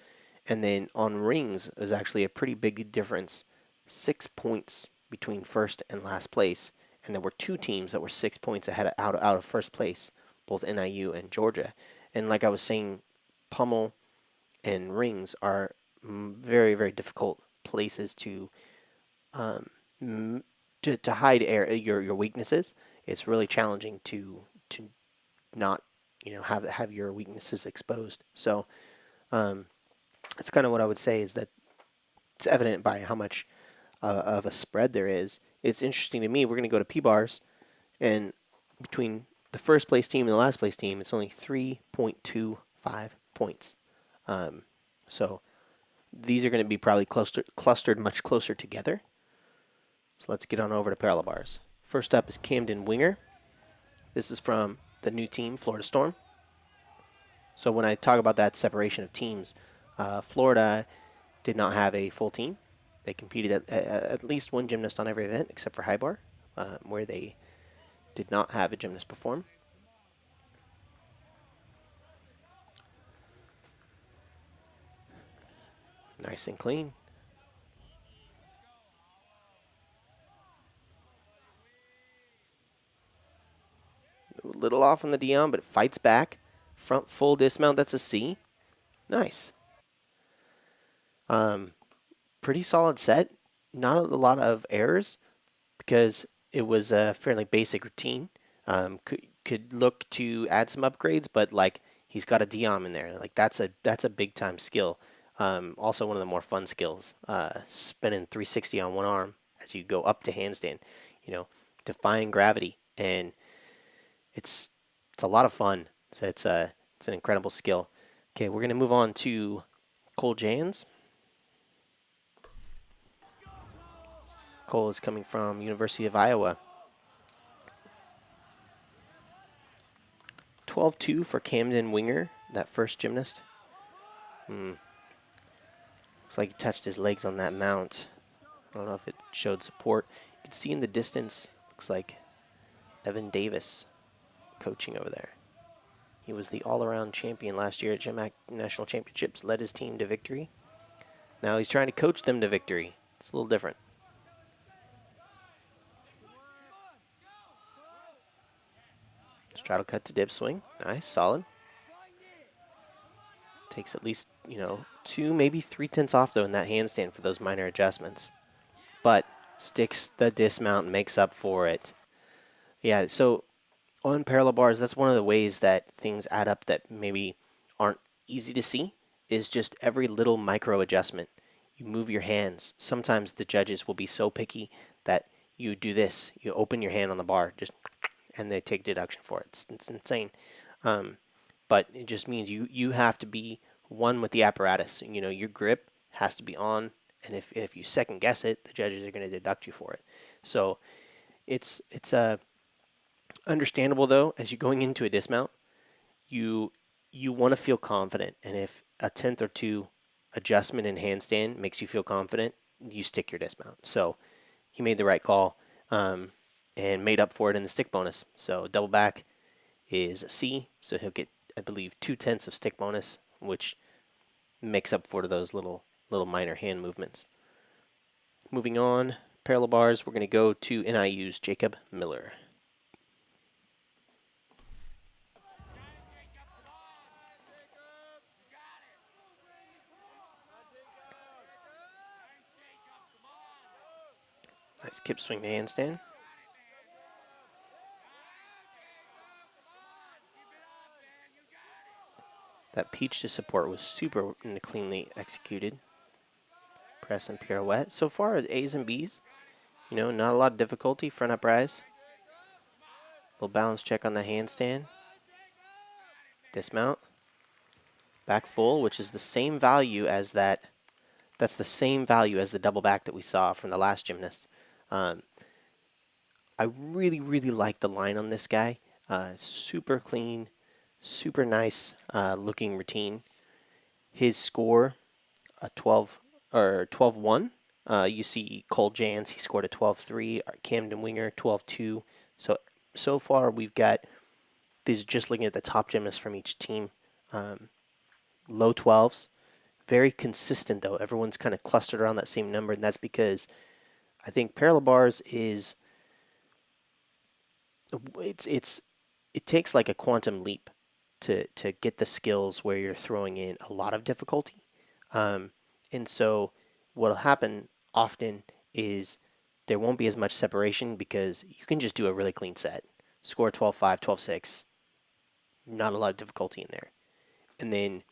And then on rings, there's actually a pretty big difference, 6 points between first and last place. And there were 2 teams that were 6 points ahead out of first place, both NIU and Georgia. And like I was saying, pommel and rings are very, very difficult places to hide your weaknesses. It's really challenging to not have your weaknesses exposed. So that's kind of what I would say, is that it's evident by how much of a spread there is. It's interesting to me. We're going to go to P-bars, and between the first place team and the last place team, it's only 3.25 points. So these are going to be probably clustered much closer together. So let's get on over to parallel bars. First up is Camden Winger. This is from the new team, Florida Storm. So when I talk about that separation of teams, Florida did not have a full team. They competed at least one gymnast on every event except for high bar, where they did not have a gymnast perform. Nice and clean. A little off on the Dion, but it fights back. Front full dismount, that's a C. Nice. Pretty solid set. Not a lot of errors because it was a fairly basic routine. Could look to add some upgrades, but like he's got a Dion in there. Like that's a big time skill. Also one of the more fun skills. Spinning 360 on one arm as you go up to handstand. Defying gravity, and it's a lot of fun. So it's an incredible skill. Okay, we're gonna move on to Cole Jans. Cole is coming from University of Iowa. 12-2 for Camden Winger, that first gymnast. Looks like he touched his legs on that mount. I don't know if it showed support. You can see in the distance, looks like Evan Davis coaching over there. He was the all-around champion last year at GymACT National Championships, led his team to victory. Now he's trying to coach them to victory. It's a little different. Straddle cut to dip swing. Nice, solid. Takes at least, 2, maybe 3/10 off, though, in that handstand for those minor adjustments. But sticks the dismount and makes up for it. Yeah, so on parallel bars, that's one of the ways that things add up that maybe aren't easy to see, is just every little micro adjustment. You move your hands. Sometimes the judges will be so picky that you do this. You open your hand on the bar, and they take deduction for it. It's insane. But it just means you have to be one with the apparatus. Your grip has to be on, and if you second guess it, the judges are going to deduct you for it. So it's understandable, though, as you're going into a dismount, you want to feel confident, and if a 10th or 2 adjustment in handstand makes you feel confident, you stick your dismount. So he made the right call. And made up for it in the stick bonus. So double back is a C, so he'll get, I believe, 2/10 of stick bonus, which makes up for those little minor hand movements. Moving on, parallel bars, we're going to go to NIU's Jacob Miller. Nice kip swing to handstand. That peach to support was super cleanly executed. Press and pirouette. So far, A's and B's. Not a lot of difficulty. Front up rise. Little balance check on the handstand. Dismount. Back full, which is the same value as that. That's the same value as the double back that we saw from the last gymnast. I really, really like the line on this guy. Super clean. Super nice looking routine. His score a 12 or 12-1. You see Cole Jans, he scored a 12-3. Camden Winger, 12-2. So far we've got these, just looking at the top gymnasts from each team, low 12s. Very consistent though. Everyone's kind of clustered around that same number, and that's because I think parallel bars is it takes like a quantum leap to get the skills where you're throwing in a lot of difficulty. And so what'll happen often is there won't be as much separation because you can just do a really clean set. Score 12-5, 12-6. Not a lot of difficulty in there. And then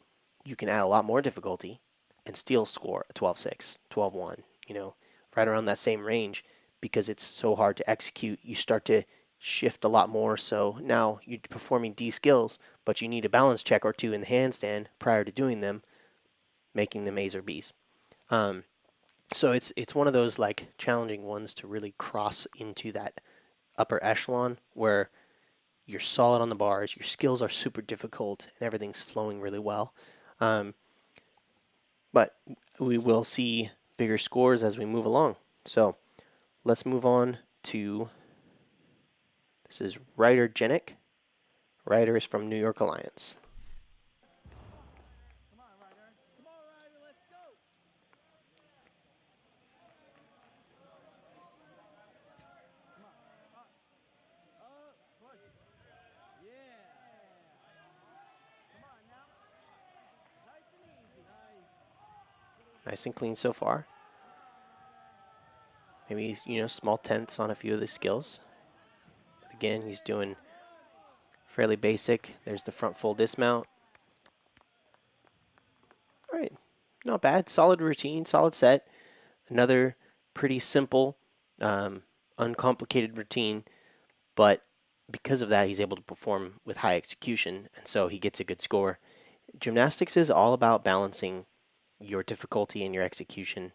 you can add a lot more difficulty and still score a 12-6, 12-1, right around that same range, because it's so hard to execute. You start to shift a lot more. So now you're performing D skills, but you need a balance check or two in the handstand prior to doing them, making them A's or B's. So it's one of those like challenging ones to really cross into that upper echelon where you're solid on the bars, your skills are super difficult, and everything's flowing really well. But we will see bigger scores as we move along. So let's move on to, this is Ryder Jenick. Ryder is from New York Alliance. Nice and clean so far. Maybe he's, small tenths on a few of the skills. But again, he's doing fairly basic. There's the front full dismount. All right, not bad. Solid routine, solid set. Another pretty simple, uncomplicated routine, but because of that, he's able to perform with high execution, and so he gets a good score. Gymnastics is all about balancing your difficulty and your execution,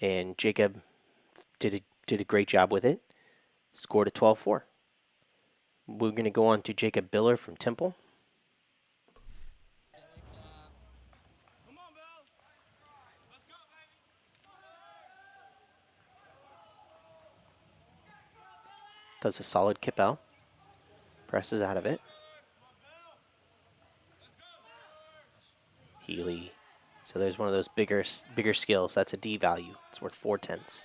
and Jacob did a great job with it. Scored a 12-4. We're going to go on to Jacob Biller from Temple. Does a solid kip out. Presses out of it. Healy. So there's one of those bigger skills. That's a D value. It's worth 4/10.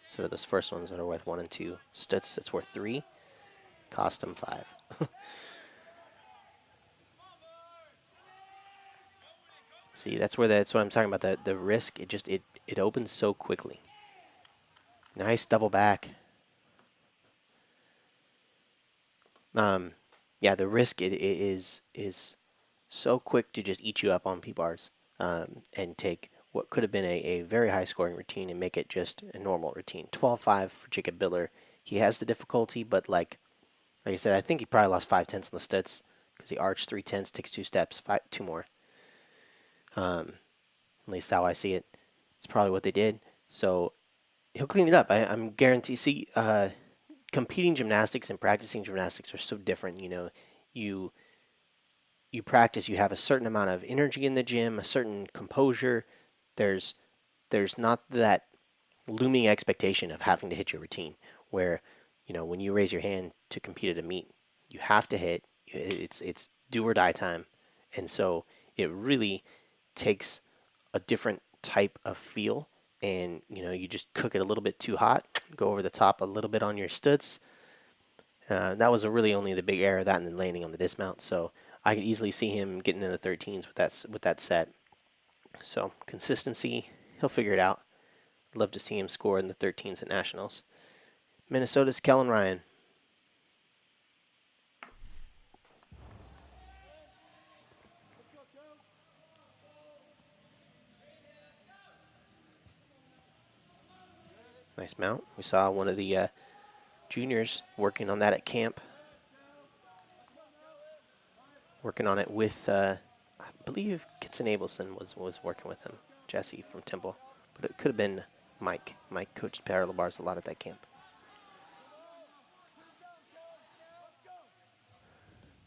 Instead of those first ones that are worth 1 and 2. Stutz, it's worth 3. Cost him 5. See, that's what I'm talking about. The risk, it opens so quickly. Nice double back. Yeah, the risk it is so quick to just eat you up on P-bars, and take what could have been a very high scoring routine and make it just a normal routine. 12-5 for Jacob Biller. He has the difficulty, but like I said, I think he probably lost 5/10 in the stutz because he arched 3/10, takes 2 steps, 2 more. At least how I see it. It's probably what they did. So he'll clean it up. I'm guaranteed. See, competing gymnastics and practicing gymnastics are so different. You practice, you have a certain amount of energy in the gym, a certain composure. There's not that looming expectation of having to hit your routine where, when you raise your hand to compete at a meet, you have to hit. It's do or die time. And so it really takes a different type of feel, and you just cook it a little bit too hot, go over the top a little bit on your stutz. That was really only the big error, that and then landing on the dismount. So I could easily see him getting in the 13s with that set. So consistency, he'll figure it out. I'd love to see him score in the 13s at nationals. Minnesota's Kellen Ryan. Nice mount. We saw one of the juniors working on that at camp. Working on it with, I believe Kitson Abelson was working with him. Jesse from Temple. But it could have been Mike. Mike coached parallel bars a lot at that camp.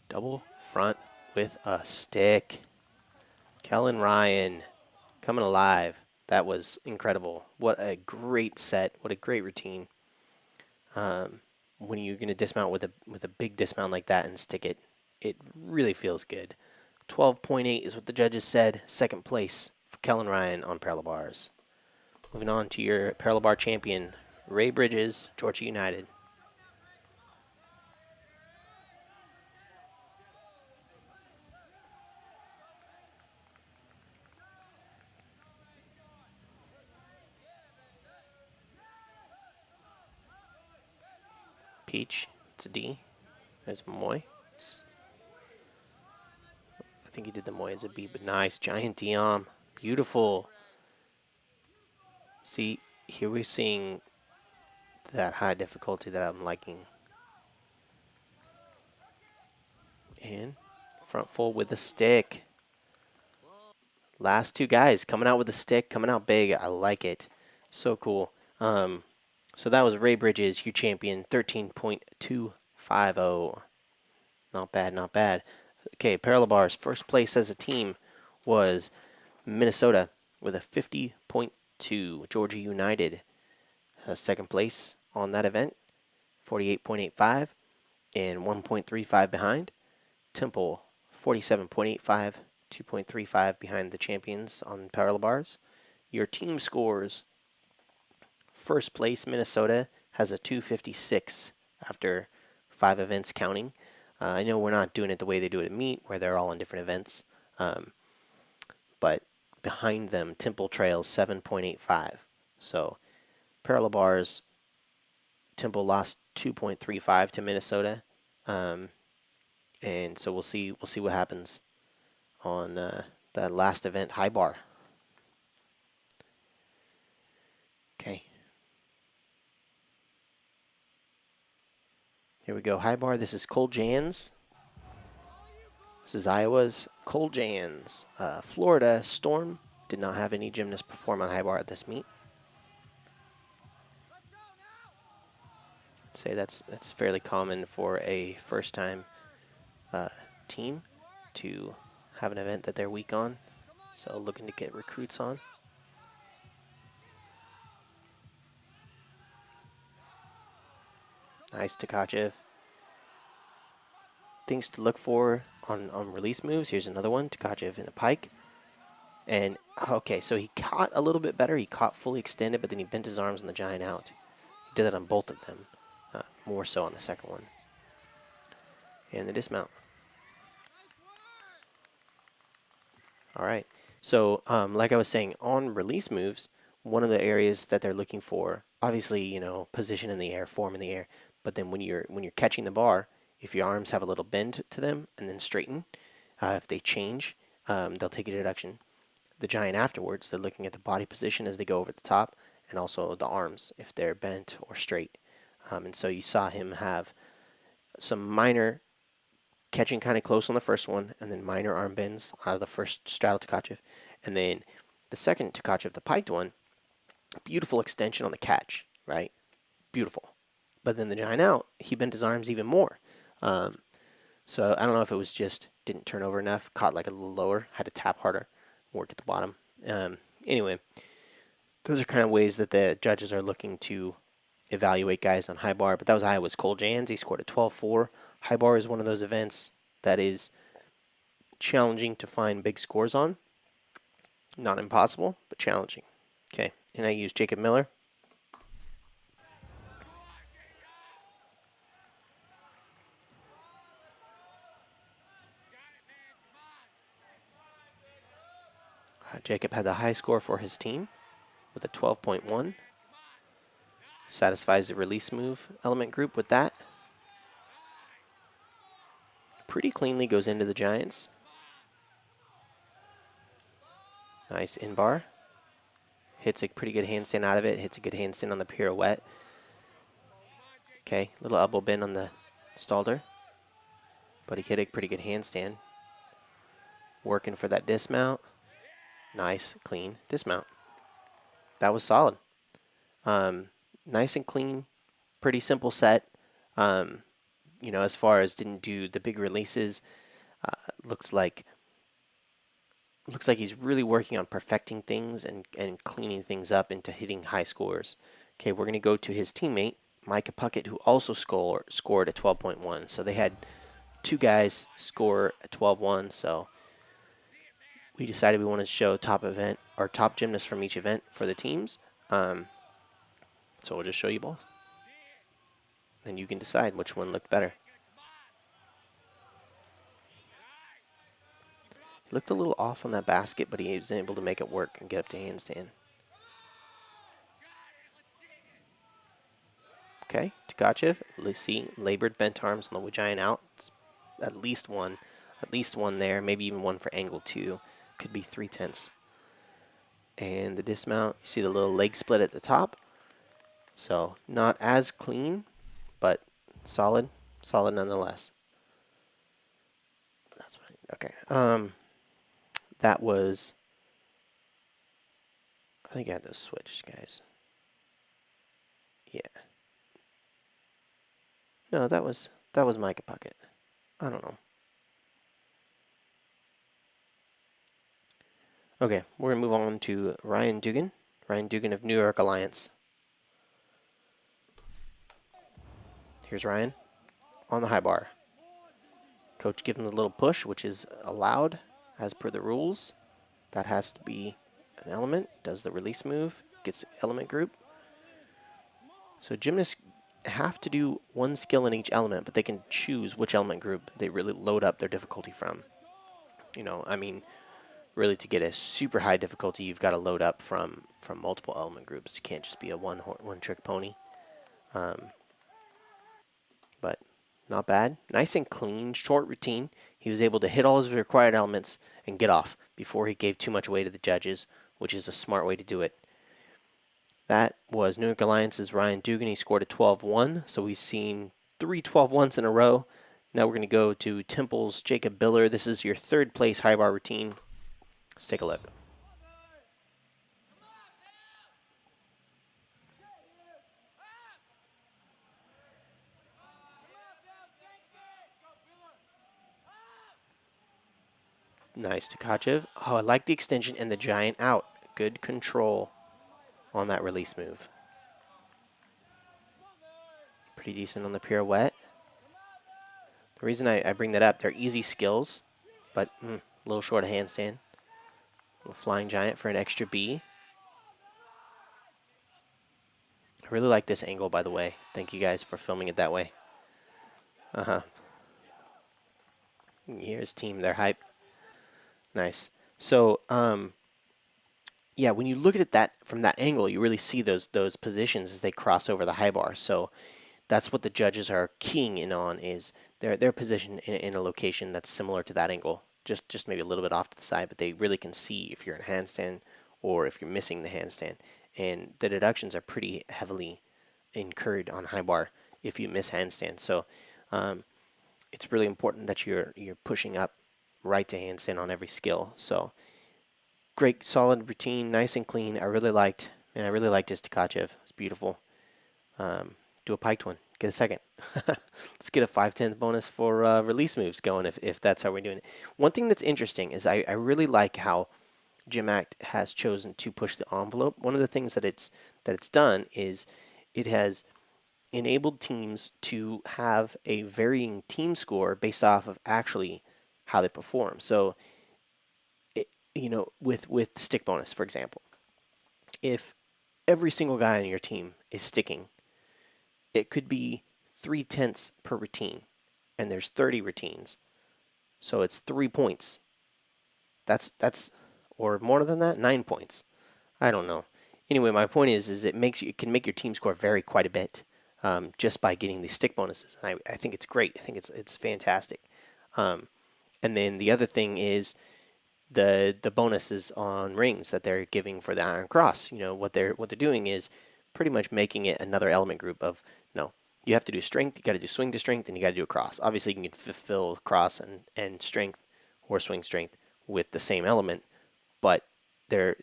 Double front with a stick. Kellen Ryan coming alive. That was incredible. What a great set. What a great routine. When you're going to dismount with a big dismount like that and stick it, it really feels good. 12.8 is what the judges said. Second place for Kellen Ryan on parallel bars. Moving on to your parallel bar champion, Ray Bridges, Georgia United. Peach, it's a D. There's Moy. I think he did the Moy as a B, but nice. Giant D-arm. Beautiful. See, here we're seeing that high difficulty that I'm liking. And front full with the stick. Last two guys coming out with the stick, coming out big. I like it. So cool. So that was Ray Bridges, your champion, 13.250. Not bad, not bad. Okay, parallel bars. First place as a team was Minnesota with a 50.2. Georgia United, second place on that event, 48.85, and 1.35 behind. Temple, 47.85, 2.35 behind the champions on parallel bars. Your team scores. First place, Minnesota, has a 256 after 5 events counting. I know we're not doing it the way they do it at meet, where they're all on different events. But behind them, Temple trails 7.85. So parallel bars, Temple lost 2.35 to Minnesota. And so we'll see what happens on that last event, high bar. Okay. Here we go, high bar. This is Cole Jans. This is Iowa's Cole Jans. Florida Storm did not have any gymnasts perform on high bar at this meet. I'd say that's fairly common for a first-time team to have an event that they're weak on. So looking to get recruits on. Nice Tkachev. Things to look for on release moves. Here's another one. Tkachev in a pike. And, okay, so he caught a little bit better. He caught fully extended, but then he bent his arms on the giant out. He did that on both of them. More so on the second one. And the dismount. All right. So, like I was saying, on release moves, one of the areas that they're looking for, obviously, you know, position in the air, form in the air. But then when you're catching the bar, if your arms have a little bend to them and then straighten, if they change, they'll take a deduction. The giant afterwards, they're looking at the body position as they go over the top, and also the arms if they're bent or straight. And so you saw him have some minor catching kind of close on the first one, and then minor arm bends out of the first straddle Tkachev, and then the second Tkachev, the piked one, beautiful extension on the catch, right? Beautiful. But then the giant out, he bent his arms even more. So I don't know if it was just didn't turn over enough, caught like a little lower, had to tap harder, work at the bottom. Anyway, those are kind of ways that the judges are looking to evaluate guys on high bar. But that was Iowa's Cole Jans. He scored a 12.4. High bar is one of those events that is challenging to find big scores on. Not impossible, but challenging. Okay, and I use Jacob Miller. Jacob had the high score for his team with a 12.1. Satisfies the release move element group with that. Pretty cleanly goes into the Giants. Nice in bar. Hits a pretty good handstand out of it. Hits a good handstand on the pirouette. Okay, little elbow bend on the Stalder. But he hit a pretty good handstand. Working for that dismount. Nice, clean dismount. That was solid. Nice and clean. Pretty simple set. You know, as far as didn't do the big releases, looks like looks like he's really working on perfecting things and cleaning things up into hitting high scores. Okay, we're going to go to his teammate, Micah Puckett, who also scored a 12.1. So they had two guys score a 12.1. So we decided we wanted to show top event or top gymnasts from each event for the teams. So we'll just show you both. And you can decide which one looked better. He looked a little off on that basket, but he was able to make it work and get up to handstand. Okay, Tkachev, let's see, labored bent arms on the giant out. It's at least one there, maybe even one for angle 2. Could be 3/10. And the dismount, you see the little leg split at the top. So not as clean, but solid nonetheless. That's what okay. That was, I think I had those switched, guys. Yeah. No, that was Micah Puckett. I don't know. Okay, we're gonna move on to Ryan Dugan. Ryan Dugan of New York Alliance. Here's Ryan on the high bar. Coach gives him a little push, which is allowed as per the rules. That has to be an element. Does the release move, gets element group. So gymnasts have to do one skill in each element, but they can choose which element group they really load up their difficulty from. You know, I mean, really to get a super high difficulty, you've got to load up from multiple element groups. You can't just be a one-trick pony. But not bad. Nice and clean, short routine. He was able to hit all his required elements and get off before he gave too much weight to the judges, which is a smart way to do it. That was New York Alliance's Ryan Dugan. He scored a 12.1, so we've seen 3 12.1s in a row. Now we're going to go to Temple's Jacob Biller. This is your third place high bar routine. Let's take a look. Nice Tkachev. Oh, I like the extension and the giant out. Good control on that release move. Pretty decent on the pirouette. The reason I bring that up, they're easy skills, but a little short of handstand. A little flying giant for an extra B. I really like this angle, by the way. Thank you guys for filming it that way. Here's team, they're hyped. Nice. So, yeah, when you look at that from that angle, you really see those positions as they cross over the high bar. So that's what the judges are keying in on, is their position in a location that's similar to that angle, just maybe a little bit off to the side, but they really can see if you're in handstand or if you're missing the handstand. And the deductions are pretty heavily incurred on high bar if you miss handstand. So it's really important that you're pushing up right to handstand on every skill. So great, solid routine, nice and clean. I really liked his Tkachev. It's beautiful. Do a piked one. Get a second. Let's get a 5/10 bonus for release moves going if that's how we're doing it. One thing that's interesting is I really like how GymACT has chosen to push the envelope. One of the things that it's done is it has enabled teams to have a varying team score based off of actually how they perform. So, you know, with the stick bonus, for example, if every single guy on your team is sticking, it could be 3/10 per routine, and there's 30 routines, so it's 3 points. That's or more than that, 9 points. I don't know. Anyway, my point is it can make your team score vary quite a bit just by getting these stick bonuses. And I think it's great. I think it's fantastic. And then the other thing is the bonuses on rings that they're giving for the Iron Cross. You know, what they're doing is pretty much making it another element group of, no, you have to do strength, you got to do swing to strength, and you got to do a cross. Obviously, you can fulfill cross and strength or swing strength with the same element, but they're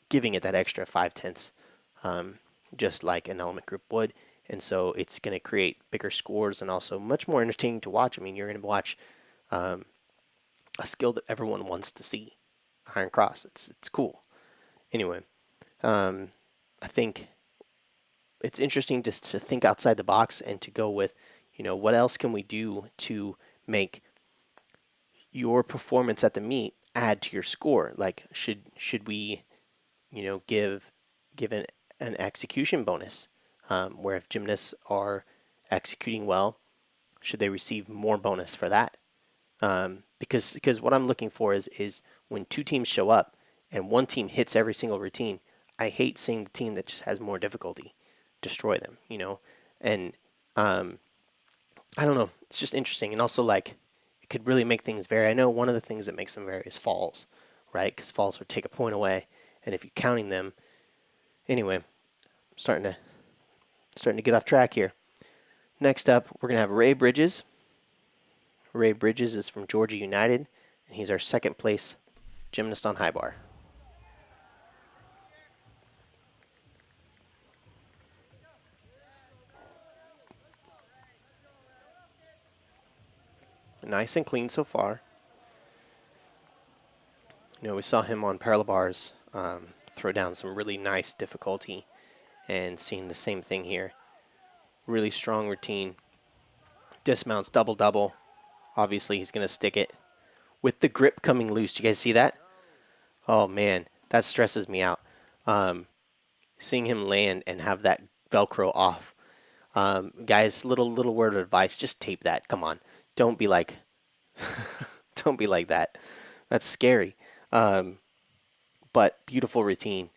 giving it that extra 5/10, just like an element group would. And so it's going to create bigger scores and also much more entertaining to watch. I mean, you're going to watch a skill that everyone wants to see. iron cross. It's cool. Anyway, I think it's interesting just to think outside the box and to go with, what else can we do to make your performance at the meet add to your score? Like, should we, give an execution bonus, where if gymnasts are executing well, should they receive more bonus for that? Because what I'm looking for is when two teams show up and one team hits every single routine, I hate seeing the team that just has more difficulty destroy them, and I don't know, it's just interesting. And also, like, it could really make things vary. I know one of the things that makes them vary is falls, right? Because falls would take a point away, and if you're counting them, anyway, I'm starting to get off track here. Next up, we're gonna have Ray Bridges. Ray Bridges is from Georgia United, and he's our second place gymnast on high bar. Nice and clean so far. We saw him on parallel bars throw down some really nice difficulty, and seeing the same thing here. Really strong routine. Dismounts double-double. Obviously, he's going to stick it with the grip coming loose. Do you guys see that? Oh, man, that stresses me out. Seeing him land and have that Velcro off. Guys, little word of advice, just tape that. Come on. Don't be like don't be like that. That's scary. But beautiful routine.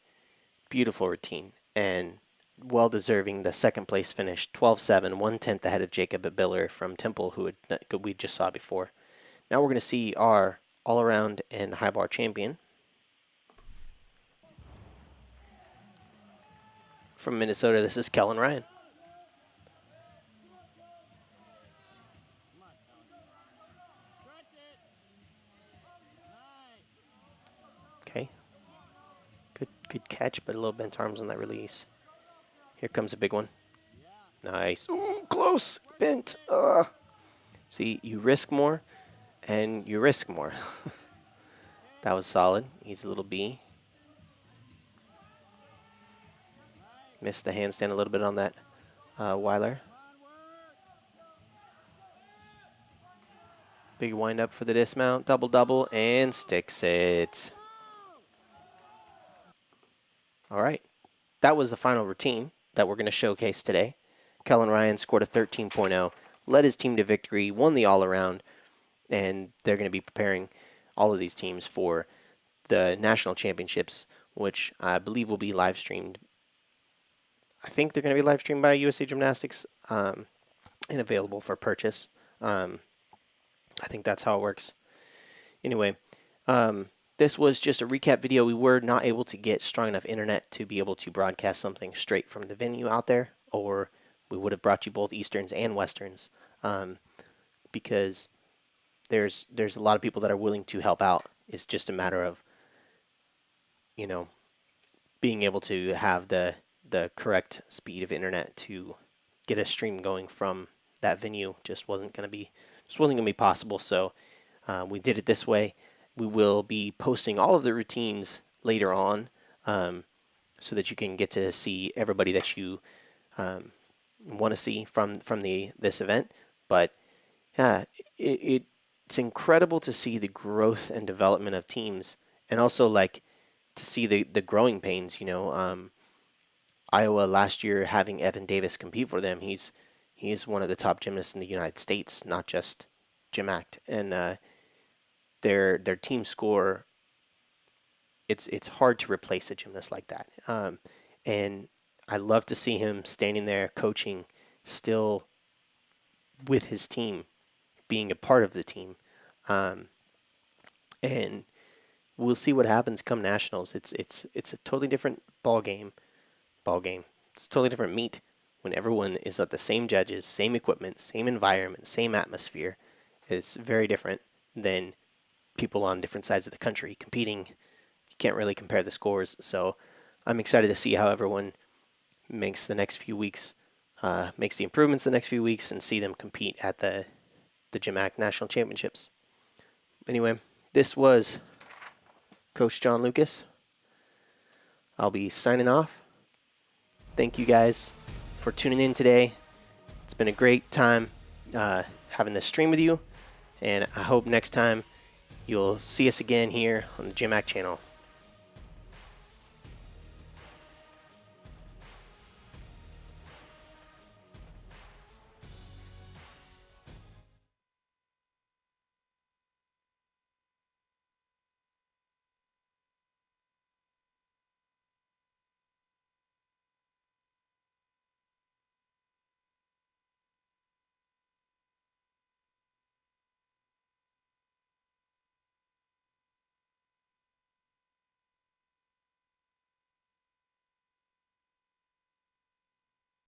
Beautiful routine. And well deserving the second place finish, 12-7, 1/10 ahead of Jacob Biller from Temple, who we just saw before. Now we're going to see our all-around and high bar champion from Minnesota. This is Kellen Ryan. Okay. Good catch, but a little bent arms on that release. Here comes a big one. Nice. Ooh, close. Bent. See, you risk more, and you risk more. That was solid. Easy little B. Missed the handstand a little bit on that Weiler. Big wind up for the dismount. Double-double, and sticks it. All right. That was the final routine that we're going to showcase today. Kellen Ryan scored a 13.0, led his team to victory, won the all-around, and they're going to be preparing all of these teams for the national championships, which I believe will be live streamed. I think they're going to be live streamed by USA Gymnastics and available for purchase. I think that's how it works. Anyway, this was just a recap video. We were not able to get strong enough internet to be able to broadcast something straight from the venue out there, or we would have brought you both Easterns and Westerns, because there's a lot of people that are willing to help out. It's just a matter of, being able to have the correct speed of internet to get a stream going from that venue. Just wasn't going to be possible. So we did it this way. We will be posting all of the routines later on, so that you can get to see everybody that you want to see from this event. But yeah, it's incredible to see the growth and development of teams, and also like to see the growing pains. Iowa last year having Evan Davis compete for them. He's one of the top gymnasts in the United States, not just GymACT, and their team score. It's hard to replace a gymnast like that, and I love to see him standing there coaching, still with his team, being a part of the team, and we'll see what happens come nationals. It's a totally different ball game. It's a totally different meet when everyone is at the same judges, same equipment, same environment, same atmosphere. It's very different than people on different sides of the country competing. You can't really compare the scores. So I'm excited to see how everyone makes the next few weeks, makes the improvements the next few weeks, and see them compete at the GymACT National Championships. Anyway, this was Coach John Lucas. I'll be signing off. Thank you guys for tuning in today. It's been a great time having this stream with you, and I hope next time you'll see us again here on the GymACT channel.